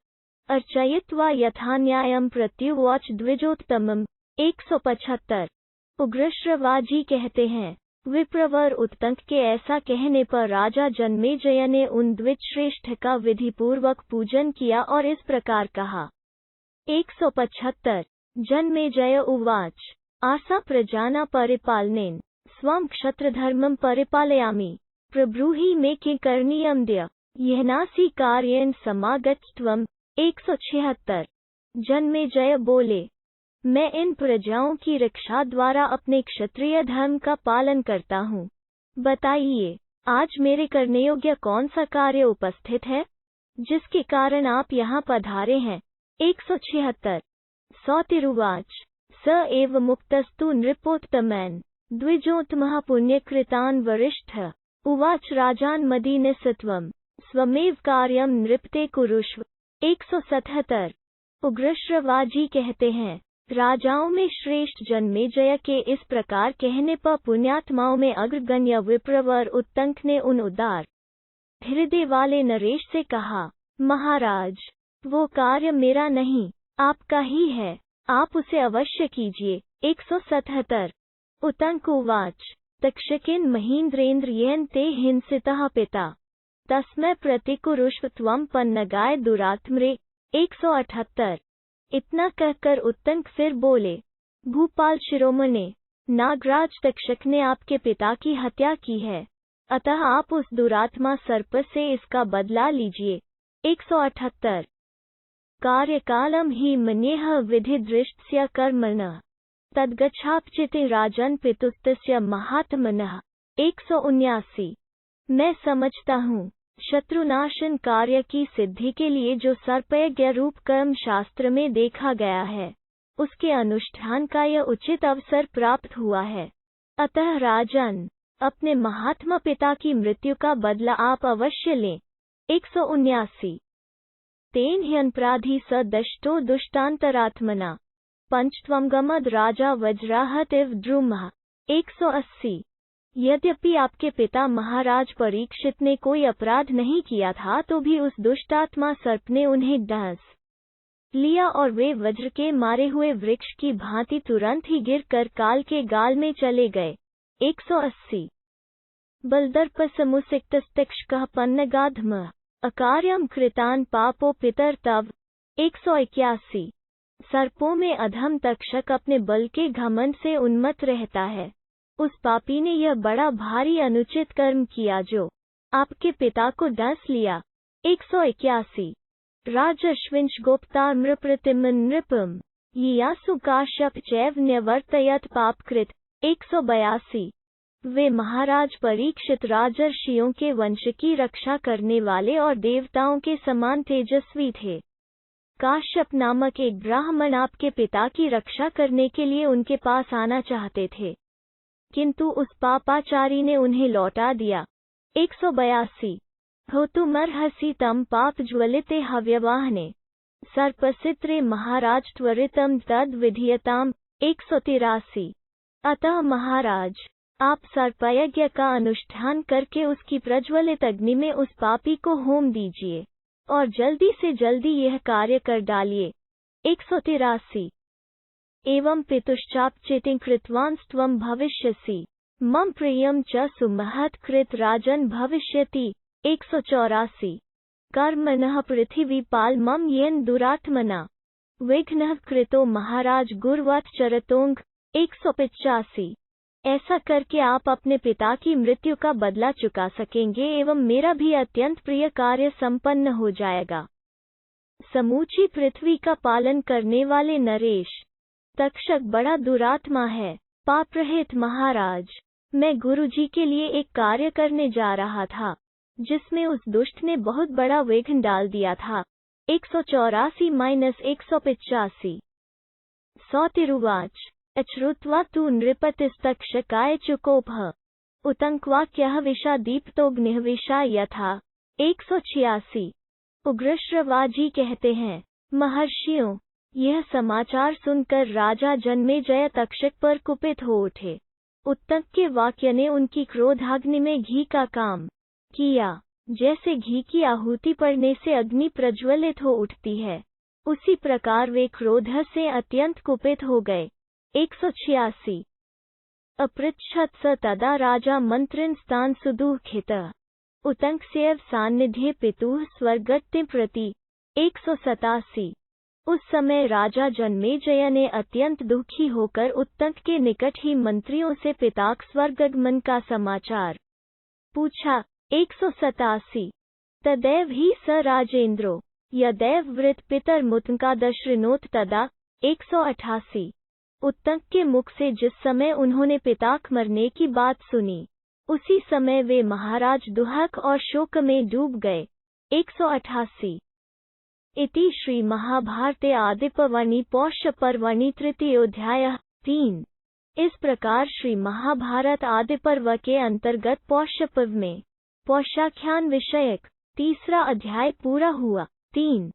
अर्चयित्वा यथा न्यायं प्रत्युवाच द्विजोत्तमम्। 175। उग्रश्रवाजी कहते हैं, विप्रवर उत्तंक के ऐसा कहने पर राजा जन्मेजय ने उन द्विजश्रेष्ठ का विधि पूर्वक पूजन किया और इस प्रकार कहा। 175। जन्मेजय उवाच आसा प्रजाना परिपालनेन स्वं क्षत्रधर्मं परिपालयामि प्रब्रूहि मे किं करणीयमद्य येनासि कार्येन समागच्छत्वम्। 176। जन्मेजय बोले, मैं इन प्रजाओं की रक्षा द्वारा अपने क्षत्रिय धर्म का पालन करता हूँ। बताइए, आज मेरे करने योग्य कौन सा कार्य उपस्थित है, जिसके कारण आप यहाँ पधारे हैं। 176। सौतिरुवाच स एव मुक्तस्तु नृपोत्तमैन द्विजोत्तमः पुण्यकृतान् वरिष्ठ उवाच राजान् मदीनसत्वम् स्वमेव कार्यं नृपते कुरुष्व। 177। उग्रश्रवाजी कहते हैं, राजाओं में श्रेष्ठ जन्मेजय के इस प्रकार कहने पर पुण्यात्माओं में अग्रगण्य विप्रवर उत्तंक ने उन उदार हृदय वाले नरेश से कहा, महाराज, वो कार्य मेरा नहीं, आपका ही है, आप उसे अवश्य कीजिए। 177। उत्तंक उवाच तक्षकेन महीन्द्रेन्द्र येन ते हिंसितः पिता तस्मै प्रतिकुरुष्व त्वं पन्नगाय दुरात्मरे। 178। इतना कहकर उत्तंक फिर बोले, भूपाल शिरोमणे, नागराज तक्षक ने आपके पिता की हत्या की है, अतः आप उस दुरात्मा सर्प से इसका बदला लीजिए। 178। कार्यकालम ही मन्येह विधि दृष्टस्य कर्मणः तद्गच्छापचिते राजन पितुस्तस्य महात्मनः। 179। मैं समझता हूँ, शत्रुनाशन कार्य की सिद्धि के लिए जो सर्पयज्ञ रूप कर्म शास्त्र में देखा गया है, उसके अनुष्ठान का यह उचित अवसर प्राप्त हुआ है। अतः राजन, अपने महात्मा पिता की मृत्यु का बदला आप अवश्य लें। 179। तेन ह्यन्प्राधि स दष्टो दुष्टांतरात्मना पंचत्वंगमद राजा वज्राहतिव द्रुमः। 180। यद्यपि आपके पिता महाराज परीक्षित ने कोई अपराध नहीं किया था, तो भी उस दुष्टात्मा सर्प ने उन्हें डस लिया और वे वज्र के मारे हुए वृक्ष की भांति तुरंत ही गिरकर काल के गाल में चले गए। 180। बलदर्पसमुसिक्तस्तक्षकः पन्नगाधमः अकार्यं कृतान् पापो पितर तव। 181। सर्पों में अधम तक्षक अपने बल के घमंड से उन्मत्त रहता है। उस पापी ने यह बड़ा भारी अनुचित कर्म किया जो आपके पिता को डस लिया। 181। राजर्षविंश गोप्ता नृप्रतिमन नृपम यासु काश्यप चैव न्यवर्तयत पापकृत। 182। वे महाराज परीक्षित राजर्षियों के वंश की रक्षा करने वाले और देवताओं के समान तेजस्वी थे। काश्यप नामक एक ब्राह्मण आपके पिता की रक्षा करने के लिए उनके पास आना चाहते थे, किंतु उस पापाचारी ने उन्हें लौटा दिया। 182। होतुमर्हसि तम पाप ज्वलिते हव्यवाहने सर्पसित्रे महाराज त्वरितम तद विधीयताम। 183। अतः महाराज, आप सर्पयज्ञ का अनुष्ठान करके उसकी प्रज्वलित अग्नि में उस पापी को होम दीजिए और जल्दी से जल्दी यह कार्य कर डालिए। 183। एवं पितुश्चापचितिं कृतवांस्त्वं भविष्यसि मम प्रियं च सुमहत् कृत राजन भविष्यति। 184। कर्मणः पृथिवीपाल मम येन दुरात्मना विघ्नः कृतो महाराज गुरुवत् चरतोंग। 185। ऐसा करके आप अपने पिता की मृत्यु का बदला चुका सकेंगे एवं मेरा भी अत्यंत प्रिय कार्य संपन्न हो जाएगा। समूची पृथ्वी का पालन करने वाले नरेश, तक्षक बड़ा दुरात्मा है। पापरहित महाराज, मैं गुरुजी के लिए एक कार्य करने जा रहा था जिसमें उस दुष्ट ने बहुत बड़ा विघ्न डाल दिया था। 184-185। सौतिरुवाच अश्रुत्वा तु नृपतिस्तक्षकाय चुकोपः उतंक्वाक्यः विषादीप्तोऽग्निः विषा यथा। 186। उग्रश्रवाजी कहते हैं, महर्षियों, यह समाचार सुनकर राजा जन्मेजय तक्षक पर कुपित हो उठे। उत्तंक के वाक्य ने उनकी क्रोधाग्नि में घी का काम किया। जैसे घी की आहुति पड़ने से अग्नि प्रज्वलित हो उठती है, उसी प्रकार वे क्रोध से अत्यंत कुपित हो गए। 186। अपृच्छत स तदा राजा मंत्रिन् स्तान् सुदुःखितः उतंकस्यैव सान्निध्ये पितुः स्वर्गत्तिं प्रति। 187। उस समय राजा जन्मेजय ने अत्यंत दुखी होकर उत्तंक के निकट ही मंत्रियों से पिताक स्वर्गगमन का समाचार पूछा। 187। तदैव ही स राजेंद्रो यदैव वृत पितरमुत्कादशृणोत तदा। 188। उत्तंक के मुख से जिस समय उन्होंने पिताक मरने की बात सुनी, उसी समय वे महाराज दुहक और शोक में डूब गए। 188। इति श्री महाभारते आदिपर्वणि पौष पर्वणि तृतीयोऽध्यायः 3। इस प्रकार श्री महाभारत आदिपर्व के अंतर्गत पौष पर्व में पौषाख्यान विषयक तीसरा अध्याय पूरा हुआ। 3।